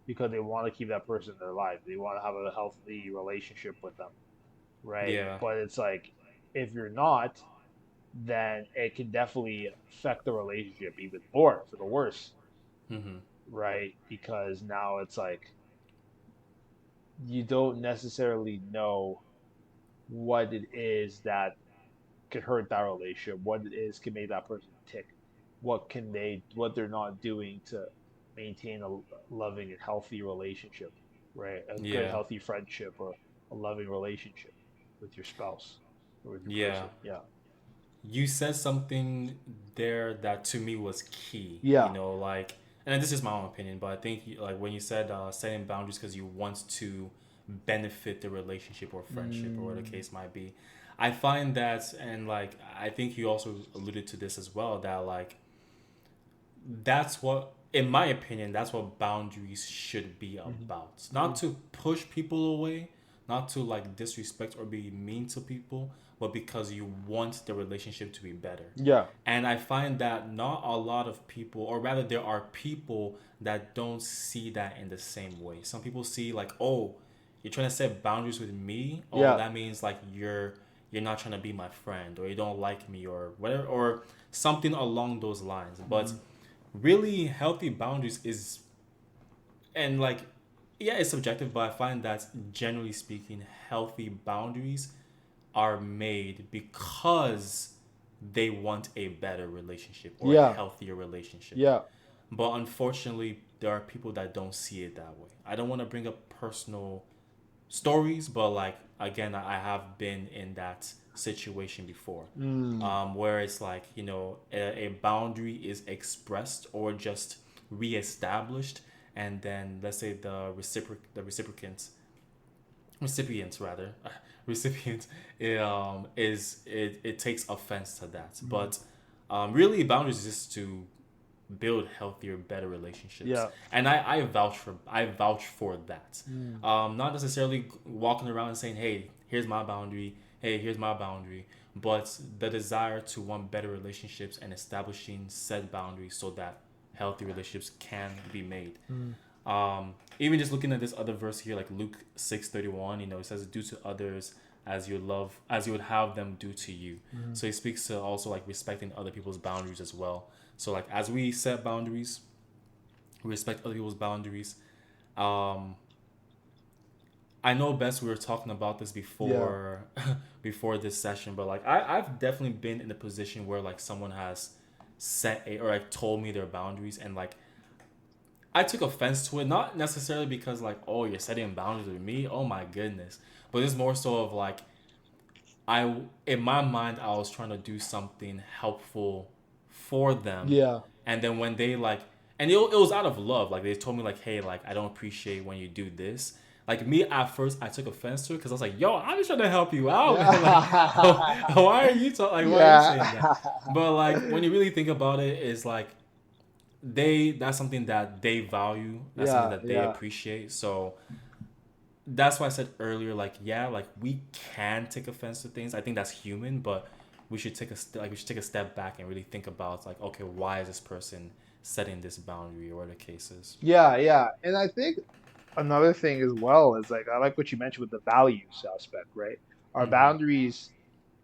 [SPEAKER 1] because they want to keep that person in their life. They want to have a healthy relationship with them, right?
[SPEAKER 2] Yeah.
[SPEAKER 1] But it's like if you're not, then it can definitely affect the relationship even more for the worse,
[SPEAKER 2] Mm-hmm.
[SPEAKER 1] right? Because now it's like you don't necessarily know what it is that could hurt that relationship, what it is can make that person tick, what they're not doing to maintain a loving and healthy relationship, right? A good
[SPEAKER 2] Yeah.
[SPEAKER 1] healthy friendship or a loving relationship with your spouse or with your
[SPEAKER 2] Yeah.
[SPEAKER 1] person. Yeah.
[SPEAKER 2] You said something there that to me was key.
[SPEAKER 1] Yeah.
[SPEAKER 2] Like, and this is my own opinion, but I think like when you said setting boundaries because you want to benefit the relationship or friendship or whatever the
[SPEAKER 1] Mm,
[SPEAKER 2] case might be, I find that, and like I think you also alluded to this as well, that like that's what, in my opinion, that's what boundaries should be
[SPEAKER 1] mhm,
[SPEAKER 2] about. Not
[SPEAKER 1] mhm.
[SPEAKER 2] to push people away, not to like disrespect or be mean to people, but because you want the relationship to be better.
[SPEAKER 1] Yeah.
[SPEAKER 2] And I find that not a lot of people, or rather, there are people that don't see that in the same way. Some people see like, oh, you're trying to set boundaries with me. Oh,
[SPEAKER 1] Yeah.
[SPEAKER 2] that means like you're not trying to be my friend, or you don't like me, or whatever, or something along those lines. But
[SPEAKER 1] Mhm.
[SPEAKER 2] really healthy boundaries is, and like, yeah, it's subjective, but I find that generally speaking, healthy boundaries are made because they want a better relationship or a
[SPEAKER 1] Yeah.
[SPEAKER 2] healthier relationship.
[SPEAKER 1] Yeah.
[SPEAKER 2] But unfortunately, there are people that don't see it that way. I don't want to bring up personal stories, but like again, I have been in that situation before,
[SPEAKER 1] Mm.
[SPEAKER 2] where it's like a boundary is expressed or just reestablished, and then let's say the reciprocant recipients rather, recipients, it takes offense to that.
[SPEAKER 1] Mm.
[SPEAKER 2] But really, boundaries is just to build healthier, better relationships,
[SPEAKER 1] Yeah.
[SPEAKER 2] and I vouch for that.
[SPEAKER 1] Mm.
[SPEAKER 2] Not necessarily walking around and saying, "Hey, here's my boundary. Hey, here's my boundary," but the desire to want better relationships and establishing said boundaries so that healthy relationships can be made.
[SPEAKER 1] Mm.
[SPEAKER 2] Even just looking at this other verse here, like Luke 6:31, it says, "Do to others as you would have them do to you."
[SPEAKER 1] Mm.
[SPEAKER 2] So he speaks to also like respecting other people's boundaries as well. So like as we set boundaries, we respect other people's boundaries. Um, I know best we were talking about this
[SPEAKER 1] Yeah.
[SPEAKER 2] before before this session, but like I've definitely been in a position where like someone has set a or like told me their boundaries and like I took offense to it, not necessarily because like, oh, you're setting boundaries with me. Oh my goodness. But it's more so of like I in my mind I was trying to do something helpful for them.
[SPEAKER 1] Yeah.
[SPEAKER 2] And then when they like it was out of love. Like they told me like, hey, like I don't appreciate when you do this. Like me at first, I took offense to it because I was like, "Yo, I'm just trying to help you out, man. Like,
[SPEAKER 1] Yeah.
[SPEAKER 2] why are you
[SPEAKER 1] Yeah.
[SPEAKER 2] saying that?" But like, when you really think about it, is like that's something that they value. That's something
[SPEAKER 1] Yeah.
[SPEAKER 2] that they
[SPEAKER 1] Yeah.
[SPEAKER 2] appreciate. So that's why I said earlier, like, yeah, like we can take offense to things. I think that's human, but we should take a step back and really think about like, okay, why is this person setting this boundary or whatever the case is.
[SPEAKER 1] Yeah. Yeah. And I think another thing as well is like I like what you mentioned with the values aspect, right? Our
[SPEAKER 2] Mm-hmm.
[SPEAKER 1] boundaries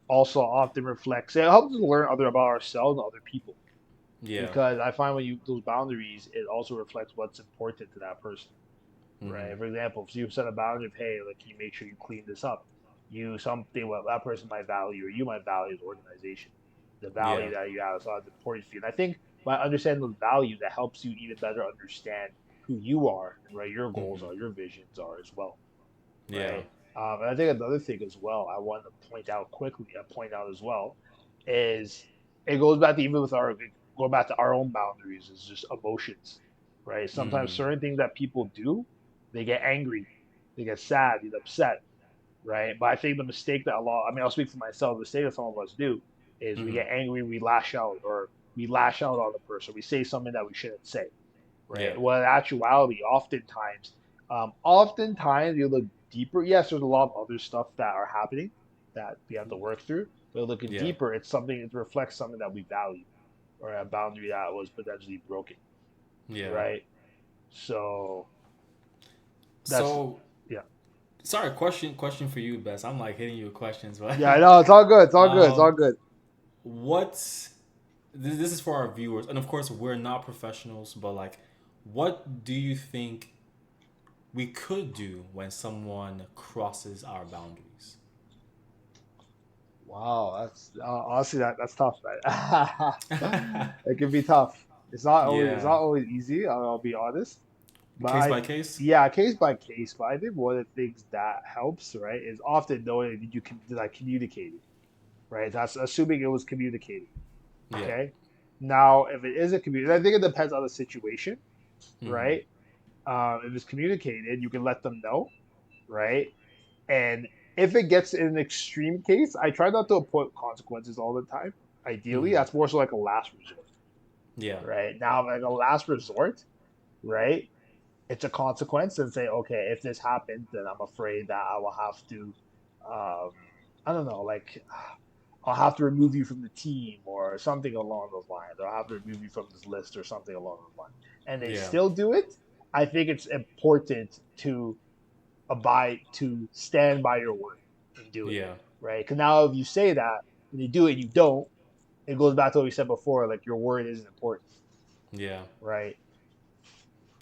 [SPEAKER 1] also often reflects it helps us learn other about ourselves and other people.
[SPEAKER 2] Yeah.
[SPEAKER 1] Because I find when you those boundaries, it also reflects what's important to that person,
[SPEAKER 2] Mm-hmm.
[SPEAKER 1] right? For example, if you set a boundary of, hey, like, can you make sure you clean this up? You something what that person might value or you might value as organization, the
[SPEAKER 2] Yeah.
[SPEAKER 1] value that you have is not important for you. And I think by understanding those values, that helps you even better understand who you are and what your goals
[SPEAKER 2] Mm-hmm.
[SPEAKER 1] are, your visions are as well,
[SPEAKER 2] Yeah.
[SPEAKER 1] right? And I think another thing as well, I want to point out as well, is it goes back to even with our going back to our own boundaries is just emotions, right? Sometimes
[SPEAKER 2] Mm-hmm.
[SPEAKER 1] certain things that people do, they get angry, they get sad, they get upset, right? But I think the mistake that a lot, I mean, I'll speak for myself, the mistake that some of us do is we
[SPEAKER 2] Mm-hmm.
[SPEAKER 1] get angry, we lash out, or we lash out on the person, we say something that we shouldn't say,
[SPEAKER 2] Yeah.
[SPEAKER 1] right? Well, in actuality, oftentimes you look deeper. Yes, there's a lot of other stuff that are happening that we have to work through. But looking
[SPEAKER 2] Yeah.
[SPEAKER 1] deeper, it reflects something that we value or a boundary that was potentially broken,
[SPEAKER 2] Yeah.
[SPEAKER 1] right? So that's
[SPEAKER 2] So
[SPEAKER 1] yeah,
[SPEAKER 2] sorry, question for you, Bess. I'm like hitting you with questions, but
[SPEAKER 1] yeah. I know it's all good. It's all good. It's all
[SPEAKER 2] um,
[SPEAKER 1] good.
[SPEAKER 2] what this is for our viewers, and of course we're not professionals, but like, what do you think we could do when someone crosses our boundaries?
[SPEAKER 1] Wow, that's honestly that's tough, right? It can be tough. It's
[SPEAKER 2] Yeah,
[SPEAKER 1] not always easy. I'll be honest. But
[SPEAKER 2] case by case.
[SPEAKER 1] yeah, case by case. But I think one of the things that helps, right, is often knowing that you can that I communicated, right? That's assuming it was communicated.
[SPEAKER 2] Yeah.
[SPEAKER 1] Okay. Now, if it isn't communicated, I think it depends on the situation,
[SPEAKER 2] Mm-hmm.
[SPEAKER 1] right? If it's communicated, you can let them know, right? And if it gets in an extreme case, I try not to put consequences all the time. Ideally,
[SPEAKER 2] Mm-hmm.
[SPEAKER 1] that's more so like a last resort,
[SPEAKER 2] Yeah.
[SPEAKER 1] right? Now, like a last resort, right? It's a consequence and say, okay, if this happens, then I'm afraid that I will have to, um, I don't know, like I'll have to remove you from the team or something along those lines, or I'll have to remove you from this list or something along those lines. And they
[SPEAKER 2] Yeah.
[SPEAKER 1] still do it. I think it's important to stand by your word in doing it,
[SPEAKER 2] Yeah.
[SPEAKER 1] right? Because now if you say that and you do it, and you don't. It goes back to what we said before, like your word isn't important,
[SPEAKER 2] Yeah.
[SPEAKER 1] right?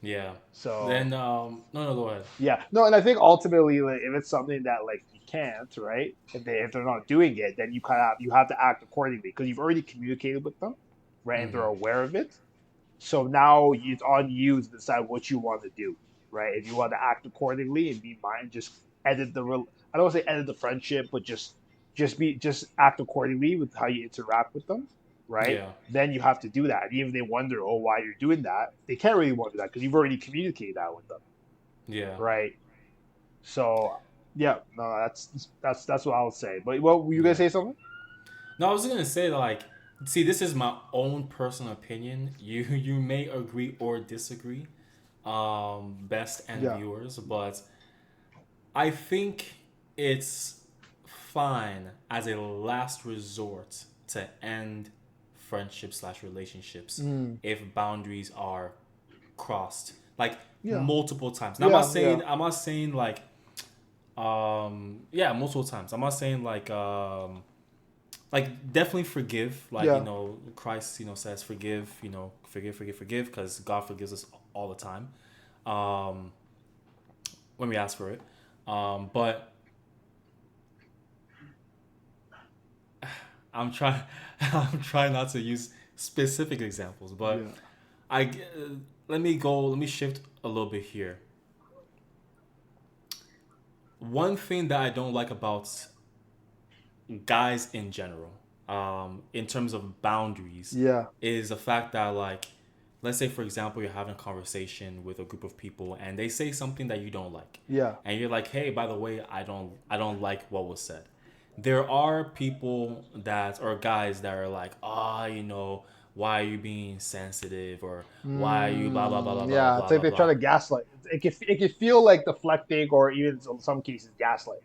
[SPEAKER 2] Yeah.
[SPEAKER 1] So
[SPEAKER 2] Then no, go ahead.
[SPEAKER 1] yeah, no, and I think ultimately, like, if it's something that like you can't, right? If they're not doing it, then you have to act accordingly because you've already communicated with them, right? And they're
[SPEAKER 2] Mm-hmm.
[SPEAKER 1] aware of it. So now it's on you to decide what you want to do, right? If you want to act accordingly and be mine, just edit the real. I don't want to say edit the friendship, but just act accordingly with how you interact with them, right?
[SPEAKER 2] Yeah.
[SPEAKER 1] Then you have to do that. And even if they wonder, oh, why you're doing that, they can't really wonder that because you've already communicated that with them,
[SPEAKER 2] Yeah.
[SPEAKER 1] right? So, Yeah, no, that's what I would say. But what were you gonna
[SPEAKER 2] Yeah.
[SPEAKER 1] say something?
[SPEAKER 2] No, I was gonna say like, see, this is my own personal opinion. You may agree or disagree, best and
[SPEAKER 1] Yeah,
[SPEAKER 2] viewers, but I think it's fine as a last resort to end friendships slash relationships
[SPEAKER 1] mm,
[SPEAKER 2] if boundaries are crossed like
[SPEAKER 1] yeah,
[SPEAKER 2] multiple times. Now
[SPEAKER 1] yeah, yeah,
[SPEAKER 2] I'm not saying like yeah, multiple times. I'm not saying like definitely forgive, like, you
[SPEAKER 1] yeah.
[SPEAKER 2] know, Christ, you know, says forgive, you know, forgive because God forgives us all the time um when we ask for it. But I'm trying I'm trying not to use specific examples, but
[SPEAKER 1] Yeah.
[SPEAKER 2] I let me shift a little bit here. One thing that I don't like about guys in general, in terms of boundaries,
[SPEAKER 1] Yeah,
[SPEAKER 2] is the fact that, like, let's say for example you're having a conversation with a group of people and they say something that you don't like,
[SPEAKER 1] yeah,
[SPEAKER 2] and you're like, hey, by the way, I don't like what was said. There are people that, or guys that are like, ah, you know, why are you being sensitive, or why are you blah blah blah blah blah
[SPEAKER 1] yeah. It's
[SPEAKER 2] blah
[SPEAKER 1] like
[SPEAKER 2] blah
[SPEAKER 1] they try
[SPEAKER 2] blah.
[SPEAKER 1] to gaslight. It can feel like deflecting, or even in some cases gaslight.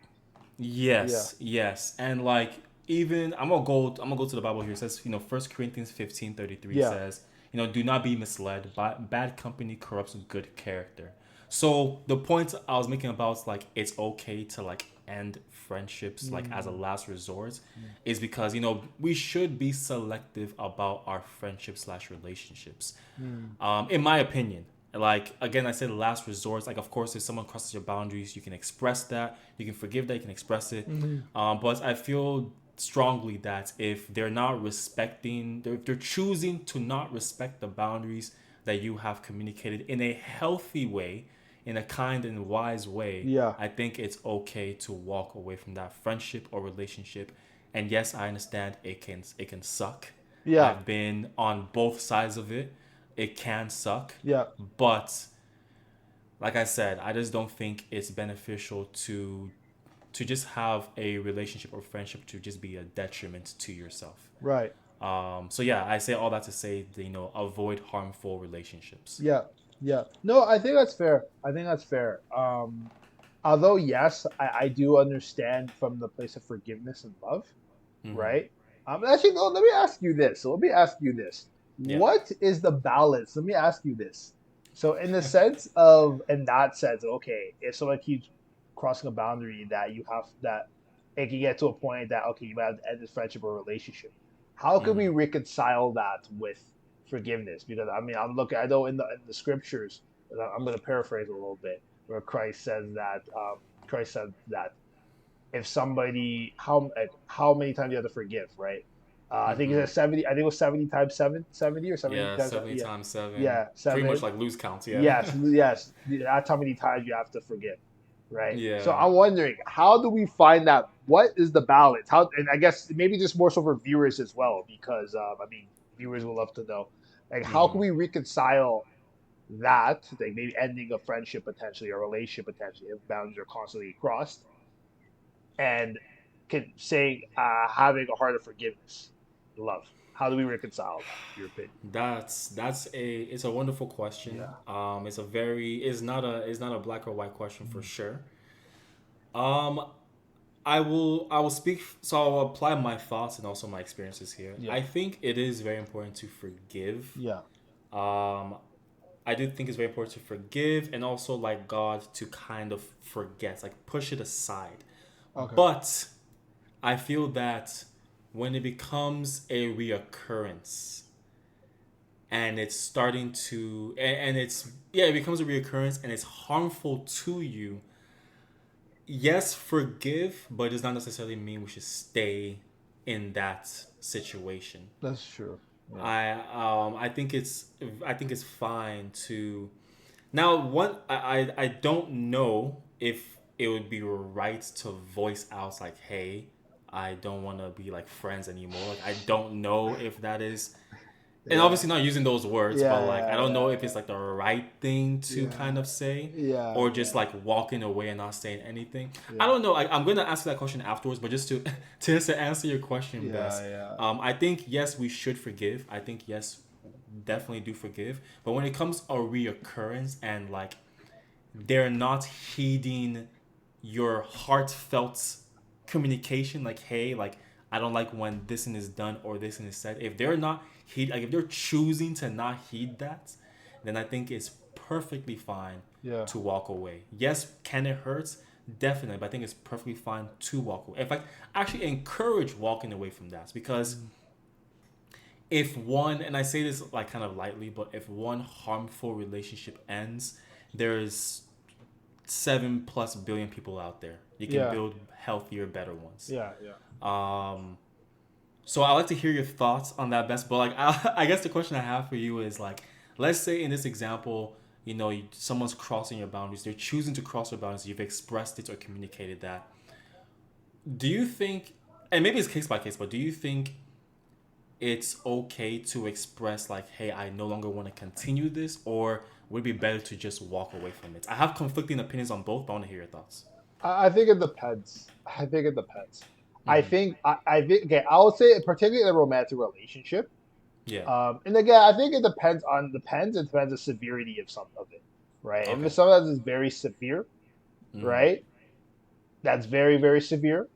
[SPEAKER 1] Yeah,
[SPEAKER 2] Yes, and like, even I'm gonna go to the Bible here. It says, you know, First Corinthians 15:33
[SPEAKER 1] yeah,
[SPEAKER 2] says, you know, do not be misled. Bad company corrupts good character. So the point I was making about, like, it's okay to like end friendships like as a
[SPEAKER 1] mm,
[SPEAKER 2] last resort
[SPEAKER 1] mm,
[SPEAKER 2] is because, you know, we should be selective about our friendships slash relationships,
[SPEAKER 1] mm,
[SPEAKER 2] in my opinion. Like, again, I said last resort. Like, of course, if someone crosses your boundaries, you can express that, you can forgive that, you can express it.
[SPEAKER 1] mm.
[SPEAKER 2] But I feel strongly that if they're not respecting, if they're choosing to not respect the boundaries that you have communicated in a healthy way, in a kind and wise way,
[SPEAKER 1] Yeah,
[SPEAKER 2] I think it's okay to walk away from that friendship or relationship. And yes, I understand it can suck.
[SPEAKER 1] yeah,
[SPEAKER 2] I've been on both sides of it. It can suck,
[SPEAKER 1] yeah.
[SPEAKER 2] but like I said, I just don't think it's beneficial to just have a relationship or friendship to just be a detriment to yourself.
[SPEAKER 1] Right.
[SPEAKER 2] So yeah, I say all that to say that, you know, avoid harmful relationships.
[SPEAKER 1] Yeah, yeah. No, I think that's fair. I think that's fair. Although yes, I do understand from the place of forgiveness and love,
[SPEAKER 2] Mm-hmm.
[SPEAKER 1] right? Actually, no. Let me ask you this. So let me ask you this.
[SPEAKER 2] Yeah.
[SPEAKER 1] What is the balance? Let me ask you this. So in the sense of, in that sense, okay, if someone keeps crossing a boundary that you have, that it can get to a point that, okay, you might have to end this friendship or relationship. How can we
[SPEAKER 2] Mm-hmm.
[SPEAKER 1] reconcile that with forgiveness? Because I mean, I know in the scriptures, and I'm going to paraphrase a little bit, where Christ said that if somebody, how many times you have to forgive, right? I think
[SPEAKER 2] Mm-hmm.
[SPEAKER 1] it's 70. I think it was 70 times 70 or 70
[SPEAKER 2] Yeah,
[SPEAKER 1] times.
[SPEAKER 2] 70
[SPEAKER 1] Yeah,
[SPEAKER 2] times 7.
[SPEAKER 1] yeah,
[SPEAKER 2] Pretty much
[SPEAKER 1] seven.
[SPEAKER 2] like lose counts, yeah.
[SPEAKER 1] Yes, yes. That's how many times you have to forgive, right? So
[SPEAKER 2] Yeah.
[SPEAKER 1] I'm wondering, how do we find that? What is the balance? How, and I guess maybe just more so for viewers as well, because I mean, viewers will love to know, like, how can
[SPEAKER 2] Mm-hmm.
[SPEAKER 1] we reconcile that, like maybe ending a friendship potentially, or a relationship potentially, if boundaries are constantly crossed, and can say having a heart of forgiveness, love. How do we reconcile that? Your opinion?
[SPEAKER 2] That's a it's a wonderful question.
[SPEAKER 1] Yeah.
[SPEAKER 2] It's a very it's not a black or white question for
[SPEAKER 1] Mm.
[SPEAKER 2] sure. Um, I will speak, so I'll apply my thoughts and also my experiences here.
[SPEAKER 1] Yeah.
[SPEAKER 2] I think it is very important to forgive.
[SPEAKER 1] Yeah.
[SPEAKER 2] Um, I do think it's very important to forgive and also like God to kind of forget, like push it aside.
[SPEAKER 1] Okay.
[SPEAKER 2] But I feel that when it becomes a reoccurrence and it's starting to and it's yeah, it becomes a reoccurrence and it's harmful to you, yes, forgive, but it does not necessarily mean we should stay in that situation.
[SPEAKER 1] That's true. Yeah.
[SPEAKER 2] I think it's fine to now. What I don't know if it would be right to voice out like, hey, I don't want to be like friends anymore. Like, I don't know if that is and
[SPEAKER 1] Yeah.
[SPEAKER 2] obviously not using those words, but
[SPEAKER 1] Yeah,
[SPEAKER 2] like I don't
[SPEAKER 1] yeah,
[SPEAKER 2] know if it's like the right thing to
[SPEAKER 1] yeah,
[SPEAKER 2] kind of say,
[SPEAKER 1] yeah,
[SPEAKER 2] or
[SPEAKER 1] yeah,
[SPEAKER 2] just like walking away and not saying anything. I
[SPEAKER 1] yeah,
[SPEAKER 2] don't know. I'm gonna ask that question afterwards, but just to to answer your question
[SPEAKER 1] yeah,
[SPEAKER 2] best,
[SPEAKER 1] yeah,
[SPEAKER 2] I think yes, we should forgive. I think yes, definitely do forgive. But when it comes a reoccurrence and like they're not heeding your heartfelt communication, like hey, like I don't like when this and is done or this and is said. If they're not like if they're choosing to not heed that, then I think it's perfectly fine
[SPEAKER 1] yeah,
[SPEAKER 2] to walk away. Yes, can it hurt? Definitely, but I think it's perfectly fine to walk away. In fact, I actually encourage walking away from that because
[SPEAKER 1] mm,
[SPEAKER 2] if one, and I say this like kind of lightly, but if one harmful relationship ends, there's 7+ billion people out there. You can
[SPEAKER 1] yeah,
[SPEAKER 2] build healthier, better ones.
[SPEAKER 1] yeah, yeah.
[SPEAKER 2] Um, so I like to hear your thoughts on that best. But like, I guess the question I have for you is like, let's say in this example, someone's crossing your boundaries. They're choosing to cross your boundaries. You've expressed it or communicated that. Do you think, and maybe it's case by case, but do you think it's okay to express like, hey, I no longer want to continue this, or would it be better to just walk away from it? I have conflicting opinions on both, but I want to hear your thoughts.
[SPEAKER 1] I think it depends. I think it depends.
[SPEAKER 2] Mm-hmm.
[SPEAKER 1] I think okay. I would say particularly in a romantic relationship.
[SPEAKER 2] Yeah.
[SPEAKER 1] And again, I think it depends. It depends the severity of some of it, right? If
[SPEAKER 2] Okay.
[SPEAKER 1] it's something that is very severe,
[SPEAKER 2] Mm-hmm.
[SPEAKER 1] right? That's very very severe,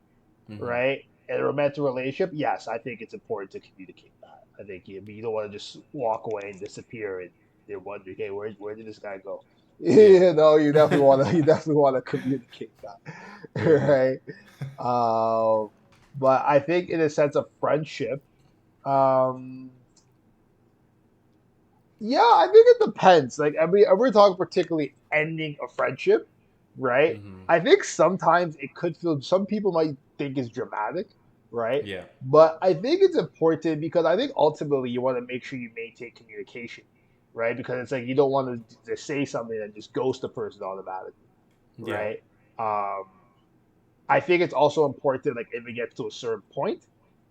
[SPEAKER 2] Mm-hmm.
[SPEAKER 1] right? In a romantic relationship, yes, I think it's important to communicate that. I think you don't want to just walk away and disappear, and they're wondering, hey, where did this guy go?
[SPEAKER 2] Yeah.
[SPEAKER 1] You definitely want to communicate that,
[SPEAKER 2] Yeah.
[SPEAKER 1] right? Um, but I think in a sense of friendship, um, yeah, I think it depends. Like, we're talking particularly ending a friendship, right?
[SPEAKER 2] Mm-hmm.
[SPEAKER 1] I think sometimes it could feel, some people might think it's dramatic, right?
[SPEAKER 2] Yeah.
[SPEAKER 1] But I think it's important because I think ultimately you want to make sure you maintain communication, right? Because it's like you don't want to say something and just ghost the person automatically,
[SPEAKER 2] Yeah.
[SPEAKER 1] right? Um, I think it's also important, like if it gets to a certain point,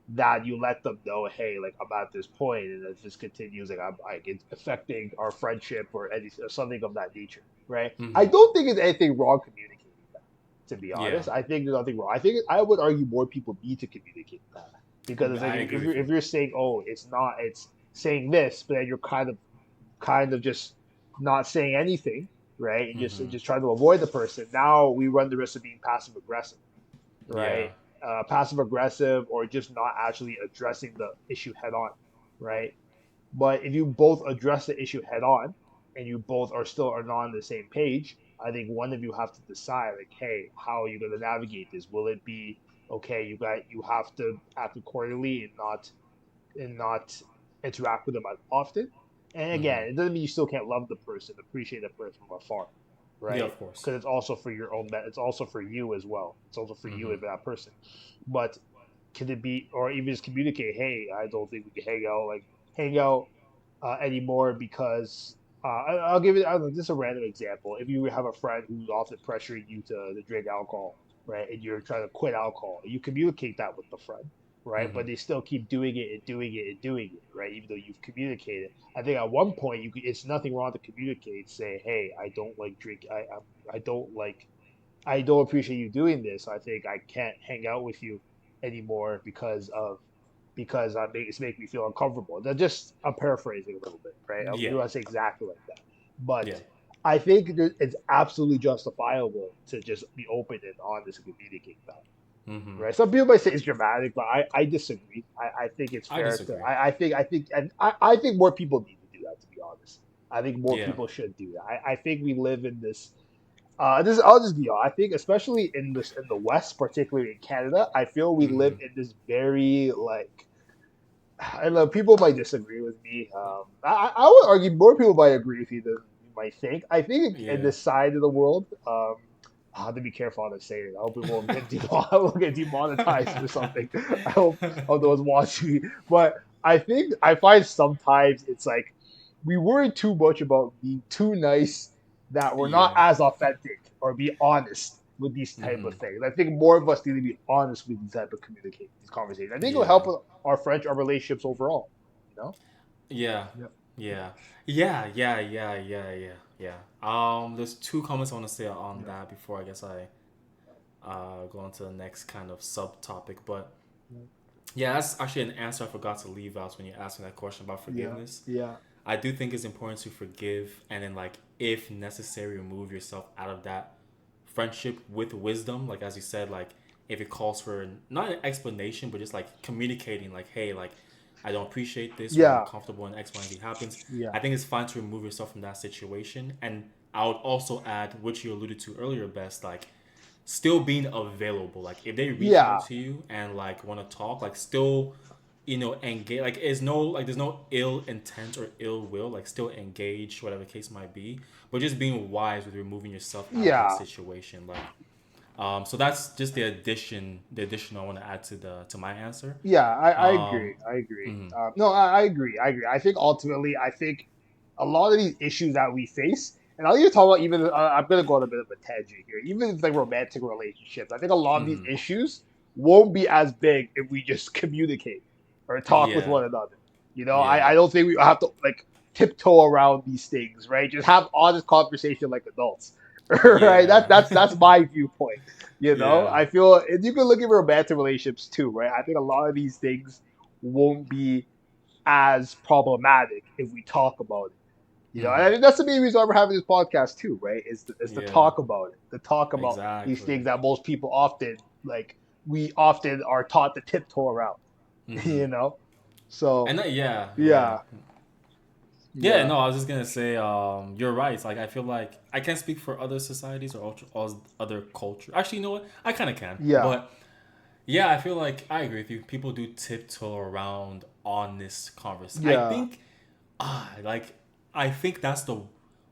[SPEAKER 1] that you let them know, hey, like I'm at this point, and if this continues, like I'm like it's affecting our friendship or any or something of that nature, right? I
[SPEAKER 2] Mm-hmm.
[SPEAKER 1] don't think there's anything wrong communicating that. To be
[SPEAKER 2] Yeah.
[SPEAKER 1] honest, I think there's nothing wrong. I think I would argue more people need to communicate that because it's like
[SPEAKER 2] I agree with
[SPEAKER 1] if
[SPEAKER 2] you.
[SPEAKER 1] you're saying, oh, it's not, it's saying this, but then you're kind of just not saying anything, right? And
[SPEAKER 2] Mm-hmm.
[SPEAKER 1] just trying to avoid the person. Now we run the risk of being passive aggressive,
[SPEAKER 2] Yeah.
[SPEAKER 1] right? Passive aggressive or just not actually addressing the issue head on, right? But if you both address the issue head on and you both are not on the same page, I think one of you have to decide like, hey, how are you going to navigate this? Will it be okay? You have to act accordingly and not interact with them as often. And
[SPEAKER 2] Mm-hmm.
[SPEAKER 1] again, it doesn't mean you still can't love the person, appreciate the person from afar,
[SPEAKER 2] Yeah,
[SPEAKER 1] right?
[SPEAKER 2] of course.
[SPEAKER 1] Because it's also for your own. It's also for you as well. It's also for you
[SPEAKER 2] Mm-hmm.
[SPEAKER 1] and that person. But can it be, or even just communicate? Hey, I don't think we can hang out anymore because I'll give it. I don't know, just a random example. If you have a friend who's often pressuring you to drink alcohol, right, and you're trying to quit alcohol, you communicate that with the friend, right?
[SPEAKER 2] Mm-hmm.
[SPEAKER 1] But they still keep doing it and doing it and doing it, right? Even though you've communicated. I think at one point it's nothing wrong to communicate. Say, hey, I don't like drink. I don't like. I don't appreciate you doing this. I think I can't hang out with you anymore because it's making me feel uncomfortable. That just I'm paraphrasing a little bit, right? I
[SPEAKER 2] Yeah.
[SPEAKER 1] don't want to say exactly like that, but
[SPEAKER 2] Yeah.
[SPEAKER 1] I think it's absolutely justifiable to just be open and honest and communicate that.
[SPEAKER 2] Mm-hmm.
[SPEAKER 1] Right. Some people might say it's dramatic, but I disagree. I think it's
[SPEAKER 2] I
[SPEAKER 1] fair to.
[SPEAKER 2] disagree.
[SPEAKER 1] I think more people need to do that. To be honest, I think more
[SPEAKER 2] Yeah.
[SPEAKER 1] people should do that. I think we live in this this I'll just be honest. I think especially in the West, particularly in Canada, I feel we live
[SPEAKER 2] Mm-hmm.
[SPEAKER 1] in this very like I don't know. People might disagree with me. I would argue more people might agree with you than you might think. I think in
[SPEAKER 2] Yeah.
[SPEAKER 1] this side of the world, I have to be careful how to say it. I hope it won't get won't get demonetized or something. I hope no one's watching me. But I find sometimes it's like we worry too much about being too nice that we're not
[SPEAKER 2] Yeah.
[SPEAKER 1] as authentic or be honest with these type
[SPEAKER 2] Mm-hmm.
[SPEAKER 1] of things. I think more of us need to be honest with these type of communicate these conversations. I think it'll
[SPEAKER 2] Yeah.
[SPEAKER 1] help our relationships overall. You know?
[SPEAKER 2] Yeah.
[SPEAKER 1] Yep.
[SPEAKER 2] Yeah. Yeah. There's two comments I want to say on
[SPEAKER 1] Yep.
[SPEAKER 2] that before I guess I go on to the next kind of subtopic. But yeah, that's actually an answer I forgot to leave out when you asked me that question about
[SPEAKER 1] Yeah.
[SPEAKER 2] forgiveness.
[SPEAKER 1] Yeah.
[SPEAKER 2] I do think it's important to forgive and then like if necessary remove yourself out of that friendship with wisdom. Like as you said, like if it calls for not an explanation but just like communicating like, hey, like I don't appreciate this or I'm
[SPEAKER 1] Yeah.
[SPEAKER 2] uncomfortable when X, Y, and Z happens.
[SPEAKER 1] Yeah.
[SPEAKER 2] I think it's fine to remove yourself from that situation. And I would also add, which you alluded to earlier, best, like still being available. Like if they reach out
[SPEAKER 1] Yeah.
[SPEAKER 2] to you and like want to talk, like still, engage. Like is no like there's no ill intent or ill will. Like still engage, whatever the case might be. But just being wise with removing yourself out of that
[SPEAKER 1] Yeah.
[SPEAKER 2] situation. Like, so that's just the addition I want to add to my answer.
[SPEAKER 1] Yeah, I
[SPEAKER 2] Um,
[SPEAKER 1] agree. I agree.
[SPEAKER 2] mhm.
[SPEAKER 1] No, I agree. I agree. I think ultimately, I think a lot of these issues that we face, and I'll even talk about even. I'm gonna go on a bit of a tangent here. Even if like romantic relationships, I think a lot of these
[SPEAKER 2] Mm-hmm.
[SPEAKER 1] issues won't be as big if we just communicate or talk with
[SPEAKER 2] Yeah.
[SPEAKER 1] one another. I
[SPEAKER 2] Yeah.
[SPEAKER 1] don't think we have to like tiptoe around these things, right? Just have honest conversation like adults, right? That's
[SPEAKER 2] Yeah.
[SPEAKER 1] my viewpoint.
[SPEAKER 2] Yeah.
[SPEAKER 1] I feel, and you can look at romantic relationships too, right? I think a lot of these things won't be as problematic if we talk about it. And I
[SPEAKER 2] Mm-hmm.
[SPEAKER 1] think that's the main reason why we're having this podcast too, right? Is to
[SPEAKER 2] Yeah.
[SPEAKER 1] talk about it, to talk about these things
[SPEAKER 2] Exactly.
[SPEAKER 1] that most people often like. We often are taught to tiptoe around,
[SPEAKER 2] Mm-hmm.
[SPEAKER 1] you know. So
[SPEAKER 2] And that, yeah, yeah.
[SPEAKER 1] yeah,
[SPEAKER 2] Yeah,
[SPEAKER 1] yeah,
[SPEAKER 2] no, I was just gonna say, you're right. Like, I feel like I can't speak for other societies or other culture. Actually, you know what? I kind of can,
[SPEAKER 1] yeah,
[SPEAKER 2] but yeah, I feel like I agree with you. People do tiptoe around on this conversation. I
[SPEAKER 1] yeah,
[SPEAKER 2] think, like, I think that's the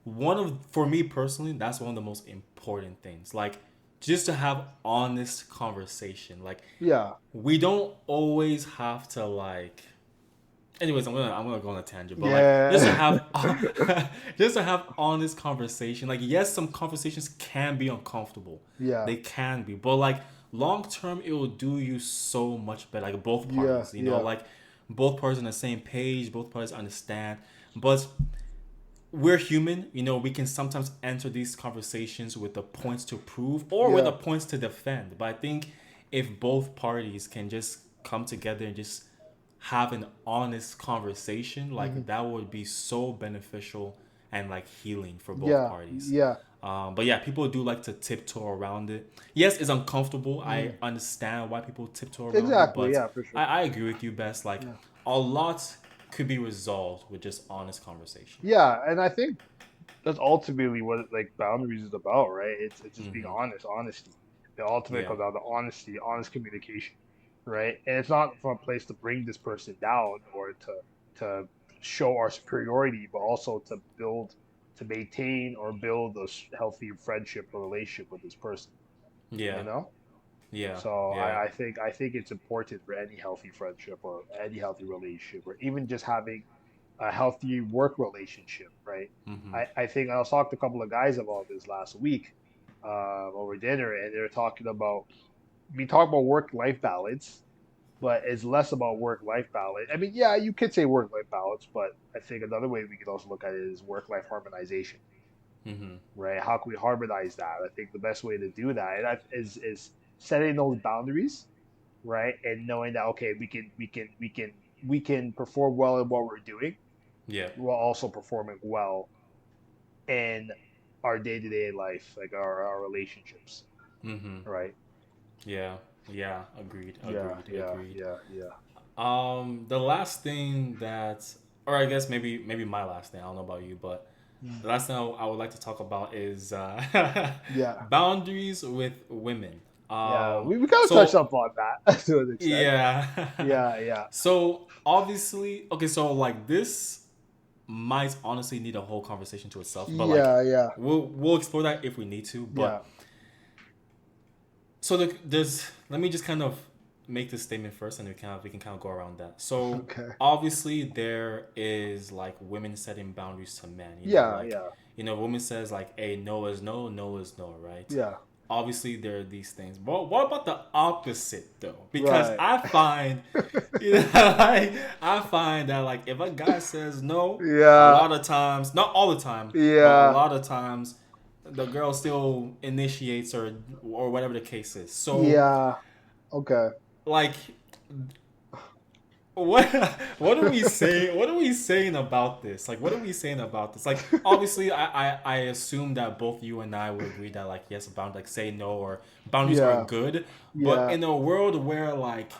[SPEAKER 2] one of for me personally. That's one of the most important things. Like, just to have honest conversation. Like,
[SPEAKER 1] yeah,
[SPEAKER 2] we don't always have to like anyways, I'm gonna go on a tangent, but like just to
[SPEAKER 1] yeah,
[SPEAKER 2] have just to have honest conversation. Like yes, some conversations can be uncomfortable,
[SPEAKER 1] yeah,
[SPEAKER 2] they can be, but like long term, it will do you so much better. Like both
[SPEAKER 1] yeah,
[SPEAKER 2] parties,
[SPEAKER 1] yeah,
[SPEAKER 2] like both parties on the same page, both parties understand. But we're human, we can sometimes enter these conversations with the points to prove or with the
[SPEAKER 1] yeah,
[SPEAKER 2] points to defend. But I think if both parties can just come together and just have an honest conversation,
[SPEAKER 1] hmm
[SPEAKER 2] like that would be so beneficial and like healing for both
[SPEAKER 1] yeah,
[SPEAKER 2] parties.
[SPEAKER 1] yeah,
[SPEAKER 2] But yeah, people do like to tiptoe around it. Yes, it's uncomfortable. I
[SPEAKER 1] mm.
[SPEAKER 2] understand why people tiptoe around it,
[SPEAKER 1] Exactly,
[SPEAKER 2] but
[SPEAKER 1] yeah, for sure,
[SPEAKER 2] I agree with you, Best. Like
[SPEAKER 1] yeah.
[SPEAKER 2] a lot could be resolved with just honest conversation.
[SPEAKER 1] Yeah, and I think that's ultimately what like boundaries is about, right? It's just being
[SPEAKER 2] Mm-hmm.
[SPEAKER 1] honest, honesty. It ultimately
[SPEAKER 2] Yeah.
[SPEAKER 1] comes down to honesty, honest communication, right? And it's not from a place to bring this person down or to show our superiority, but also to build, to maintain or build a healthy friendship or relationship with this person,
[SPEAKER 2] Yeah.
[SPEAKER 1] you know?
[SPEAKER 2] Yeah.
[SPEAKER 1] So
[SPEAKER 2] Yeah.
[SPEAKER 1] I think it's important for any healthy friendship or any healthy relationship or even just having a healthy work relationship, right?
[SPEAKER 2] Mm-hmm.
[SPEAKER 1] I think I was talking to a couple of guys about this last week over dinner, and they were talking about we talk about work life balance, but it's less about work life balance. I mean, yeah, you could say work life balance, but I think another way we could also look at it is work life harmonization,
[SPEAKER 2] Mm-hmm.
[SPEAKER 1] right? How can we harmonize that? I think the best way to do that is setting those boundaries, right, and knowing that okay, we can perform well in what we're doing
[SPEAKER 2] Yeah.
[SPEAKER 1] while also performing well in our day to day life, like our relationships,
[SPEAKER 2] Mm-hmm.
[SPEAKER 1] right?
[SPEAKER 2] Yeah. Yeah. Agreed.
[SPEAKER 1] Yeah,
[SPEAKER 2] Agreed.
[SPEAKER 1] yeah,
[SPEAKER 2] Agreed.
[SPEAKER 1] yeah, yeah.
[SPEAKER 2] The last thing that, or I guess maybe my last thing. I don't know about you, but
[SPEAKER 1] Mm.
[SPEAKER 2] the last thing I would like to talk about is
[SPEAKER 1] Yeah,
[SPEAKER 2] boundaries with women.
[SPEAKER 1] yeah. We kind of touched
[SPEAKER 2] So
[SPEAKER 1] up on that to an extent.
[SPEAKER 2] yeah.
[SPEAKER 1] Yeah, yeah,
[SPEAKER 2] So obviously, okay. So like this might honestly need a whole conversation to itself, but like
[SPEAKER 1] yeah, yeah,
[SPEAKER 2] we'll explore that if we need to.
[SPEAKER 1] yeah.
[SPEAKER 2] But so there's let me just kind of make this statement first, and we can kind of go around that. So
[SPEAKER 1] Okay.
[SPEAKER 2] obviously there is like women setting boundaries to men.
[SPEAKER 1] Yeah,
[SPEAKER 2] Like
[SPEAKER 1] yeah,
[SPEAKER 2] women says like, "Hey, no is no, no is no," right?
[SPEAKER 1] yeah,
[SPEAKER 2] obviously there are these things. But what about the opposite though? Because
[SPEAKER 1] Right.
[SPEAKER 2] I find, you know, like, I find that like if a guy says no, a
[SPEAKER 1] Yeah.
[SPEAKER 2] lot of times, not all the time, but a
[SPEAKER 1] Yeah.
[SPEAKER 2] lot of times, the girl still initiates or whatever the case is. So
[SPEAKER 1] Yeah. Okay.
[SPEAKER 2] like what what are we saying? What are we saying about this? Like, what are we saying about this? Like, obviously, I assume that both you and I would agree that like yes, like say no or boundaries are
[SPEAKER 1] Yeah.
[SPEAKER 2] good. But
[SPEAKER 1] Yeah.
[SPEAKER 2] in a world where like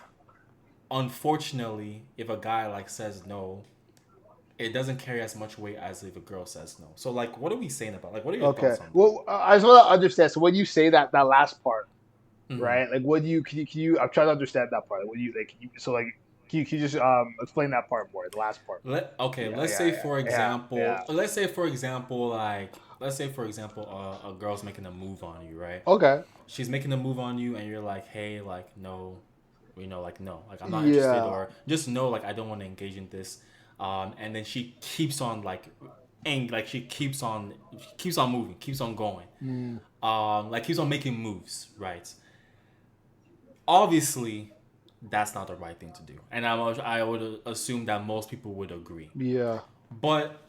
[SPEAKER 2] unfortunately, if a guy like says no, it doesn't carry as much weight as if a girl says no. So like, what are we saying about like? What are your
[SPEAKER 1] Okay.
[SPEAKER 2] thoughts on that?
[SPEAKER 1] Well, I just want to understand. So when you say that last part,
[SPEAKER 2] Mm-hmm.
[SPEAKER 1] right? Like, what do you can you? I'm trying to understand that part. Like, what do you like? Can you, so like, can you just explain that part more? The last part more.
[SPEAKER 2] Okay,
[SPEAKER 1] Yeah.
[SPEAKER 2] let's
[SPEAKER 1] Yeah.
[SPEAKER 2] say for
[SPEAKER 1] Yeah. Yeah.
[SPEAKER 2] example, let's say for example, like let's say for example, a girl's making a move on you, right?
[SPEAKER 1] Yeah. Okay.
[SPEAKER 2] She's making a move on you, and you're like, hey, like no, like no, like I'm not interested,
[SPEAKER 1] Yeah.
[SPEAKER 2] or just no, like I don't want to engage in this. And then she keeps on like she keeps on moving, keeps on going,
[SPEAKER 1] Mm,
[SPEAKER 2] like keeps on making moves, right? Obviously, that's not the right thing to do, and I would assume that most people would agree.
[SPEAKER 1] yeah.
[SPEAKER 2] But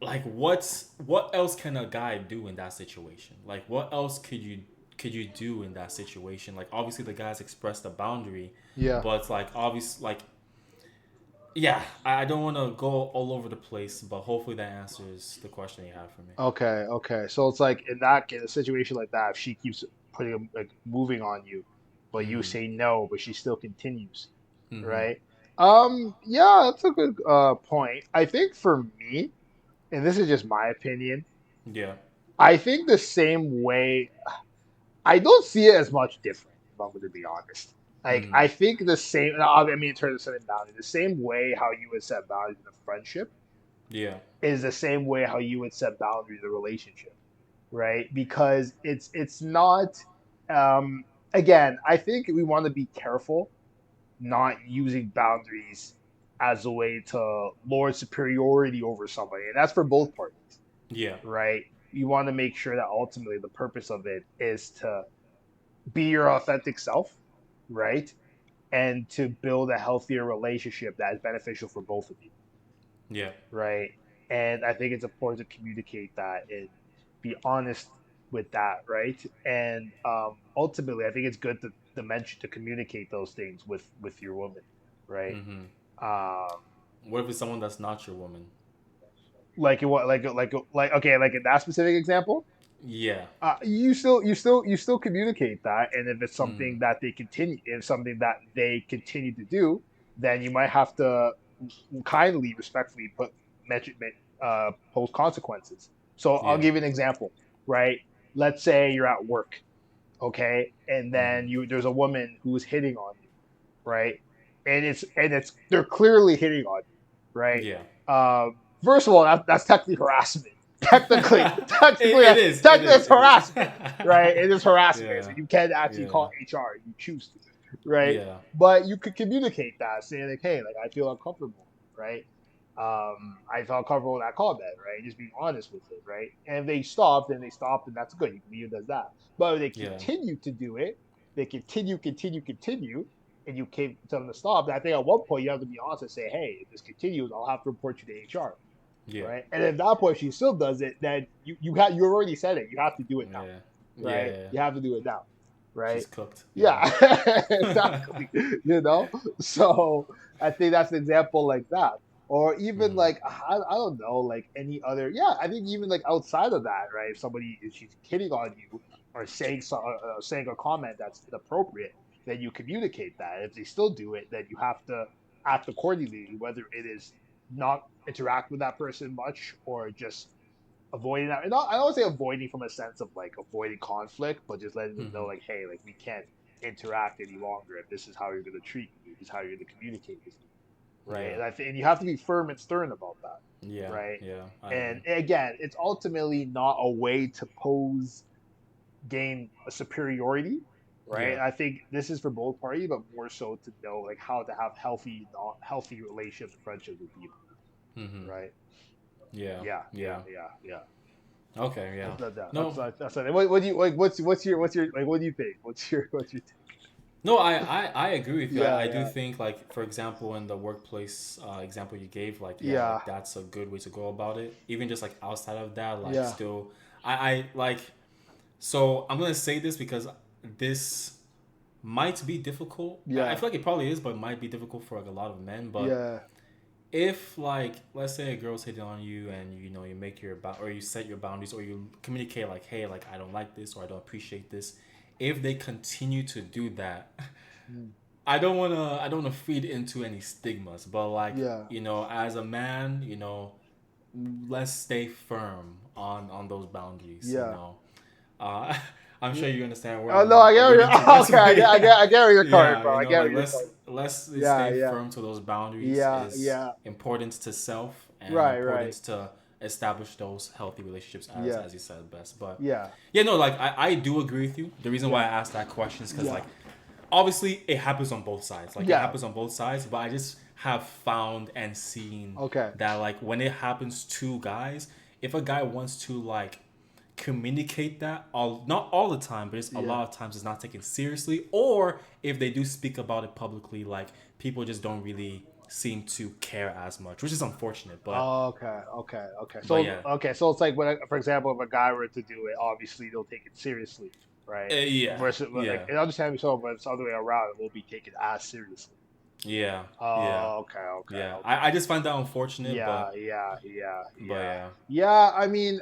[SPEAKER 2] like, what else can a guy do in that situation? Like, what else could you do in that situation? Like, obviously, the guy's expressed a boundary,
[SPEAKER 1] Yeah.
[SPEAKER 2] but like, obviously, like, yeah, I don't want to go all over the place, but hopefully that answers the question you have for me.
[SPEAKER 1] Okay. Okay. So it's like in a situation like that, if she keeps putting like moving on you, but you
[SPEAKER 2] Mm-hmm.
[SPEAKER 1] say no, but she still continues,
[SPEAKER 2] Mm-hmm.
[SPEAKER 1] right? Yeah, that's a good point. I think for me, and this is just my opinion,
[SPEAKER 2] Yeah.
[SPEAKER 1] I think the same way I don't see it as much different, if I'm going to be honest. Like,
[SPEAKER 2] Mm-hmm.
[SPEAKER 1] I think the same, I mean, in terms of setting boundaries, the same way how you would set boundaries in a friendship
[SPEAKER 2] Yeah.
[SPEAKER 1] is the same way how you would set boundaries in a relationship, right? Because it's not, um, again, I think we want to be careful not using boundaries as a way to lord superiority over somebody. And that's for both parties,
[SPEAKER 2] Yeah.
[SPEAKER 1] right? You want to make sure that ultimately the purpose of it is to be your authentic self, right? And to build a healthier relationship that is beneficial for both of you,
[SPEAKER 2] Yeah.
[SPEAKER 1] right? And I think it's important to communicate that and be honest with that, right? And ultimately, I think it's good to mention to communicate those things with your woman, right?
[SPEAKER 2] Mm-hmm.
[SPEAKER 1] Um,
[SPEAKER 2] What if it's someone that's not your woman?
[SPEAKER 1] like what, like okay, like in that specific example,
[SPEAKER 2] Yeah.
[SPEAKER 1] you still communicate that, and if it's
[SPEAKER 2] Mm.
[SPEAKER 1] something that they continue to do, then you might have to kindly, respectfully mention post consequences. So I'll
[SPEAKER 2] Yeah.
[SPEAKER 1] give you an example, right? Let's say you're at work, okay, and
[SPEAKER 2] Mm-hmm.
[SPEAKER 1] then you there's a woman who's hitting on you, right? And it's they're clearly hitting on you, right?
[SPEAKER 2] Yeah.
[SPEAKER 1] First of all, that's technically harassment. Technically, technically,
[SPEAKER 2] It is. It
[SPEAKER 1] technically,
[SPEAKER 2] is.
[SPEAKER 1] it's
[SPEAKER 2] It is.
[SPEAKER 1] harassment, right? It is harassment. So
[SPEAKER 2] Yeah.
[SPEAKER 1] you can actually
[SPEAKER 2] Yeah.
[SPEAKER 1] call HR if you choose to, right?
[SPEAKER 2] Yeah.
[SPEAKER 1] But you could communicate that, saying like, "Hey, like I feel uncomfortable," right? I felt comfortable with that comment, right? Just being honest with it, right? And if they stop, then they stop, and that's good. You can leave it as that. But if they
[SPEAKER 2] Yeah.
[SPEAKER 1] continue to do it, they continue, and you can't tell them to stop. I think at one point you have to be honest and say, "Hey, if this continues, I'll have to report you to HR."
[SPEAKER 2] Yeah.
[SPEAKER 1] Right? And if that point she still does it, then you already said it. You have to do it now,
[SPEAKER 2] Yeah. Yeah.
[SPEAKER 1] right?
[SPEAKER 2] Yeah.
[SPEAKER 1] You have to do it now, right?
[SPEAKER 2] She's cooked.
[SPEAKER 1] Yeah,
[SPEAKER 2] Yeah.
[SPEAKER 1] exactly. So I think that's an example like that, or even
[SPEAKER 2] Mm-hmm.
[SPEAKER 1] like I don't know, like any other. Yeah, I think even like outside of that, right? If she's hitting on you or saying a comment that's inappropriate, then you communicate that. If they still do it, then you have to act accordingly, whether it is not interact with that person much or just avoiding that. And I don't say avoiding from a sense of like avoiding conflict, but just letting them know
[SPEAKER 2] Mm-hmm.
[SPEAKER 1] like, hey, like we can't interact any longer. If this is how you're going to treat me, this is how you're going to communicate with me, right?
[SPEAKER 2] Yeah.
[SPEAKER 1] And you have to be firm and stern about that,
[SPEAKER 2] Yeah.
[SPEAKER 1] right?
[SPEAKER 2] Yeah. I
[SPEAKER 1] And
[SPEAKER 2] agree.
[SPEAKER 1] again, it's ultimately not a way to gain a superiority, right?
[SPEAKER 2] Yeah.
[SPEAKER 1] I think this is for both parties, but more so to know like how to have healthy relationships and friendships with people,
[SPEAKER 2] Mm-hmm.
[SPEAKER 1] right?
[SPEAKER 2] Yeah.
[SPEAKER 1] Yeah, yeah,
[SPEAKER 2] Yeah.
[SPEAKER 1] yeah, yeah.
[SPEAKER 2] Okay, yeah.
[SPEAKER 1] That's
[SPEAKER 2] No,
[SPEAKER 1] that's it. What do you like? What's your like? What do you think? What's your
[SPEAKER 2] no, I agree with you.
[SPEAKER 1] yeah,
[SPEAKER 2] I do
[SPEAKER 1] yeah,
[SPEAKER 2] think, like, for example, in the workplace example you gave, like, yeah,
[SPEAKER 1] yeah,
[SPEAKER 2] like that's a good way to go about it. Even just like outside of that, like,
[SPEAKER 1] yeah,
[SPEAKER 2] still, I like. So I'm gonna say this because this might be difficult. I
[SPEAKER 1] yeah,
[SPEAKER 2] feel like it probably is, but it might be difficult for like a lot of men. But
[SPEAKER 1] yeah,
[SPEAKER 2] if, like, let's say a girl's hitting on you and you make your or you set your boundaries, or you communicate like, hey, like, I don't like this, or I don't appreciate this. If they continue to do that,
[SPEAKER 1] mm,
[SPEAKER 2] I don't wanna feed into any stigmas, but, like,
[SPEAKER 1] yeah,
[SPEAKER 2] as a man, let's stay firm on those boundaries.
[SPEAKER 1] yeah.
[SPEAKER 2] Uh, I'm
[SPEAKER 1] Yeah.
[SPEAKER 2] sure you understand where
[SPEAKER 1] Oh no,
[SPEAKER 2] I'm
[SPEAKER 1] I get where you're.
[SPEAKER 2] alluding to this,
[SPEAKER 1] Okay,
[SPEAKER 2] but yeah,
[SPEAKER 1] I get where you're coming
[SPEAKER 2] yeah,
[SPEAKER 1] from. I get where
[SPEAKER 2] like,
[SPEAKER 1] you're coming.
[SPEAKER 2] let's
[SPEAKER 1] Yeah,
[SPEAKER 2] stay
[SPEAKER 1] yeah,
[SPEAKER 2] firm to those boundaries.
[SPEAKER 1] yeah,
[SPEAKER 2] Is
[SPEAKER 1] yeah.
[SPEAKER 2] importance to self and
[SPEAKER 1] Right, right.
[SPEAKER 2] importance to establish those healthy relationships,
[SPEAKER 1] Yeah,
[SPEAKER 2] as you said best. But
[SPEAKER 1] yeah,
[SPEAKER 2] yeah, no, like, I do agree with you. The reason why
[SPEAKER 1] yeah,
[SPEAKER 2] I asked that question is because,
[SPEAKER 1] yeah,
[SPEAKER 2] like, obviously it happens on both sides. Like, it
[SPEAKER 1] yeah.
[SPEAKER 2] happens on both sides, but I just have found and seen
[SPEAKER 1] Okay.
[SPEAKER 2] that, like, when it happens to guys, if a guy wants to, like, communicate that, all not all the time, but it's a
[SPEAKER 1] Yeah.
[SPEAKER 2] lot of times it's not taken seriously, or if they do speak about it publicly, like, people just don't really seem to care as much, which is unfortunate. But
[SPEAKER 1] Okay, okay, okay.
[SPEAKER 2] yeah,
[SPEAKER 1] So it's like when, for example, if a guy were to do it, obviously they'll take it seriously, right?
[SPEAKER 2] yeah,
[SPEAKER 1] Versus, like,
[SPEAKER 2] yeah,
[SPEAKER 1] and understandably so, but it's the other way around. It won't be taken as seriously.
[SPEAKER 2] yeah, yeah,
[SPEAKER 1] Oh, okay, okay,
[SPEAKER 2] yeah.
[SPEAKER 1] okay.
[SPEAKER 2] I just find that unfortunate,
[SPEAKER 1] Yeah, yeah, yeah,
[SPEAKER 2] but
[SPEAKER 1] yeah,
[SPEAKER 2] yeah.
[SPEAKER 1] yeah. I mean,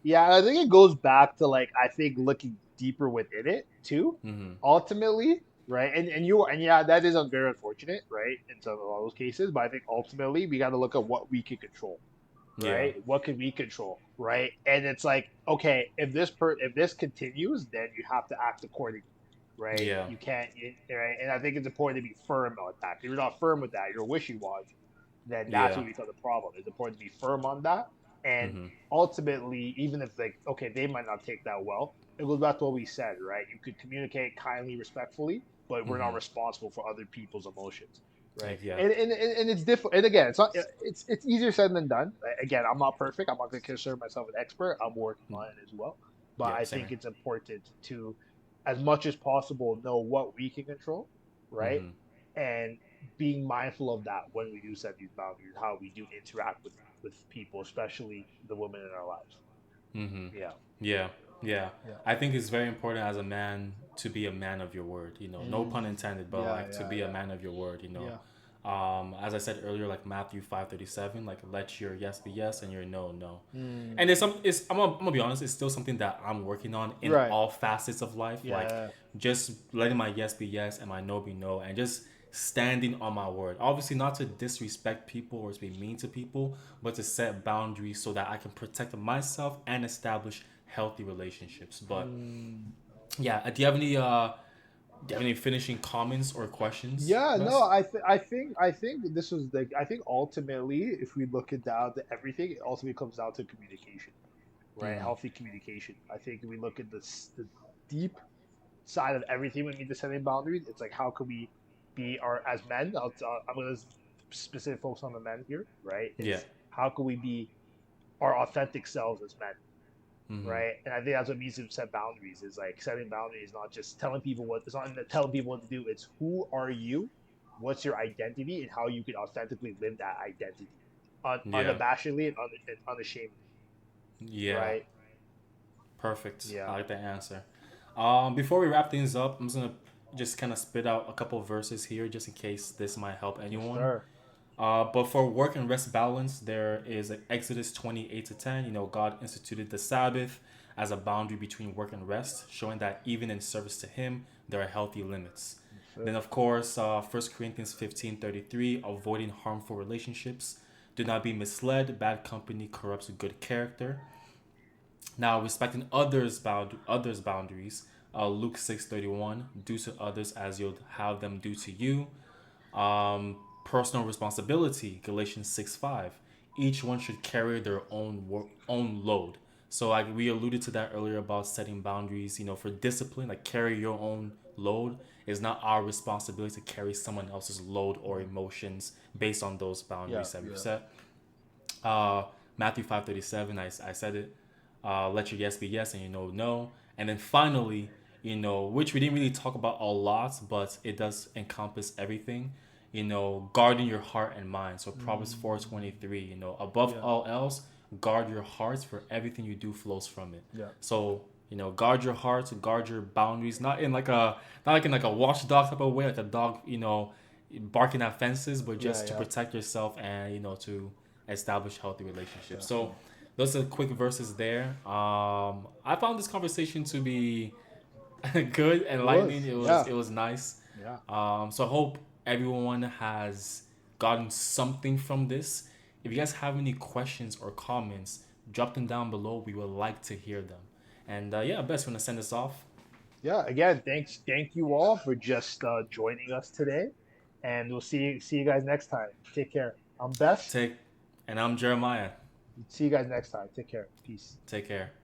[SPEAKER 1] yeah. I think it goes back to, like, I think looking deeper within it too,
[SPEAKER 2] Mm-hmm.
[SPEAKER 1] ultimately, right? And yeah, that is very unfortunate, right? In some of all those cases, but I think ultimately we got to look at what we can control,
[SPEAKER 2] Yeah,
[SPEAKER 1] right? What can we control, right? And it's like, okay, if this continues, then you have to act accordingly, right?
[SPEAKER 2] yeah,
[SPEAKER 1] You can't, right? And I think it's important to be firm on that. If you're not firm with that, you're wishy-washy, then that's
[SPEAKER 2] yeah.
[SPEAKER 1] when we becomes a problem. It's important to be firm on that. And
[SPEAKER 2] Mm-hmm.
[SPEAKER 1] ultimately, even if, like, okay, they might not take that well, it goes back to what we said, right? You could communicate kindly, respectfully, but we're not
[SPEAKER 2] Mm-hmm.
[SPEAKER 1] responsible for other people's emotions, right?
[SPEAKER 2] Like, yeah.
[SPEAKER 1] And it's different. And again, it's easier said than done. Again, I'm not perfect. I'm not going to consider myself an expert. I'm working on it as well. But
[SPEAKER 2] Yeah,
[SPEAKER 1] I
[SPEAKER 2] same
[SPEAKER 1] think
[SPEAKER 2] here.
[SPEAKER 1] it's important to, as much as possible, know what we can control, right?
[SPEAKER 2] Mm-hmm.
[SPEAKER 1] And being mindful of that when we do set these boundaries, how we do interact with people, especially the women in our lives.
[SPEAKER 2] Mm-hmm.
[SPEAKER 1] Yeah,
[SPEAKER 2] Yeah, yeah.
[SPEAKER 1] yeah,
[SPEAKER 2] I think it's very important as a man to be a man of your word. No pun
[SPEAKER 1] mm,
[SPEAKER 2] intended, but,
[SPEAKER 1] yeah,
[SPEAKER 2] like, to
[SPEAKER 1] yeah,
[SPEAKER 2] be a
[SPEAKER 1] yeah,
[SPEAKER 2] man of your word.
[SPEAKER 1] yeah,
[SPEAKER 2] As I said earlier, like Matthew 5:37, like, let your yes be yes and your no no. And
[SPEAKER 1] mm,
[SPEAKER 2] I'm gonna be honest, it's still something that I'm working on in
[SPEAKER 1] right,
[SPEAKER 2] all facets of life. Like,
[SPEAKER 1] yeah,
[SPEAKER 2] just letting my yes be yes and my no be no, and just standing on my word. Obviously, not to disrespect people or to be mean to people, but to set boundaries so that I can protect myself and establish healthy relationships. But
[SPEAKER 1] mm.
[SPEAKER 2] yeah, do you have any finishing comments or questions,
[SPEAKER 1] Yeah, no,
[SPEAKER 2] Bess?
[SPEAKER 1] I think this was the I think ultimately, if we look it down to everything, it ultimately comes down to communication, right?
[SPEAKER 2] Mm-hmm.
[SPEAKER 1] Healthy communication. I think if we look at the deep side of everything when we need to setting boundaries, it's like, how can we be our as men? I'm going to specific focus on the men here, right?
[SPEAKER 2] Yeah.
[SPEAKER 1] It's how can we be our authentic selves as men,
[SPEAKER 2] Mm-hmm.
[SPEAKER 1] right? And I think that's what means to set boundaries. Is like setting boundaries, not just telling people what. It's not telling people what to do. It's who are you, what's your identity, and how you can authentically live that identity,
[SPEAKER 2] Yeah.
[SPEAKER 1] unabashedly and unashamedly,
[SPEAKER 2] Yeah.
[SPEAKER 1] right?
[SPEAKER 2] Perfect. I
[SPEAKER 1] Yeah.
[SPEAKER 2] like that answer. Before we wrap things up, I'm just gonna just kind of spit out a couple of verses here, just in case this might help
[SPEAKER 1] Yes,
[SPEAKER 2] anyone.
[SPEAKER 1] sir.
[SPEAKER 2] But for work and rest balance, there is Exodus 28:10. God instituted the Sabbath as a boundary between work and rest, showing that even in service to Him, there are healthy limits.
[SPEAKER 1] Yes, sir.
[SPEAKER 2] Then, of course, 1 Corinthians 15:33, avoiding harmful relationships. Do not be misled. Bad company corrupts good character. Now, respecting others' boundaries. Luke 6:31, do to others as you'll have them do to you. Personal responsibility, Galatians 6:5. Each one should carry their own load. So, like, we alluded to that earlier about setting boundaries, for discipline, like, carry your own load. It's not our responsibility to carry someone else's load or emotions based on those
[SPEAKER 1] Yeah,
[SPEAKER 2] boundaries that we've
[SPEAKER 1] yeah.
[SPEAKER 2] set. Uh, Matthew 5:37, I said it. let your yes be yes and no. And then finally, which we didn't really talk about a lot, but it does encompass everything. Guarding your heart and mind. So Proverbs 4:23. Above
[SPEAKER 1] Yeah.
[SPEAKER 2] all else, guard your hearts, for everything you do flows from it.
[SPEAKER 1] Yeah.
[SPEAKER 2] So guard your hearts, guard your boundaries, not like in like a watchdog type of way, like a dog, barking at fences, but
[SPEAKER 1] Yeah.
[SPEAKER 2] just to
[SPEAKER 1] Yeah.
[SPEAKER 2] protect yourself and to establish healthy relationships. So
[SPEAKER 1] Definitely.
[SPEAKER 2] those are quick verses there. I found this conversation to be good,
[SPEAKER 1] It
[SPEAKER 2] enlightening.
[SPEAKER 1] was. Yeah.
[SPEAKER 2] It was nice.
[SPEAKER 1] Yeah.
[SPEAKER 2] So I hope everyone has gotten something from this. If you guys have any questions or comments, drop them down below. We would like to hear them. And yeah, Best, want to send us off.
[SPEAKER 1] Yeah. Again, thank you all for just joining us today, and we'll see you guys next time. Take care. I'm Best.
[SPEAKER 2] And I'm Jeremiah.
[SPEAKER 1] See you guys next time. Take care. Peace.
[SPEAKER 2] Take care.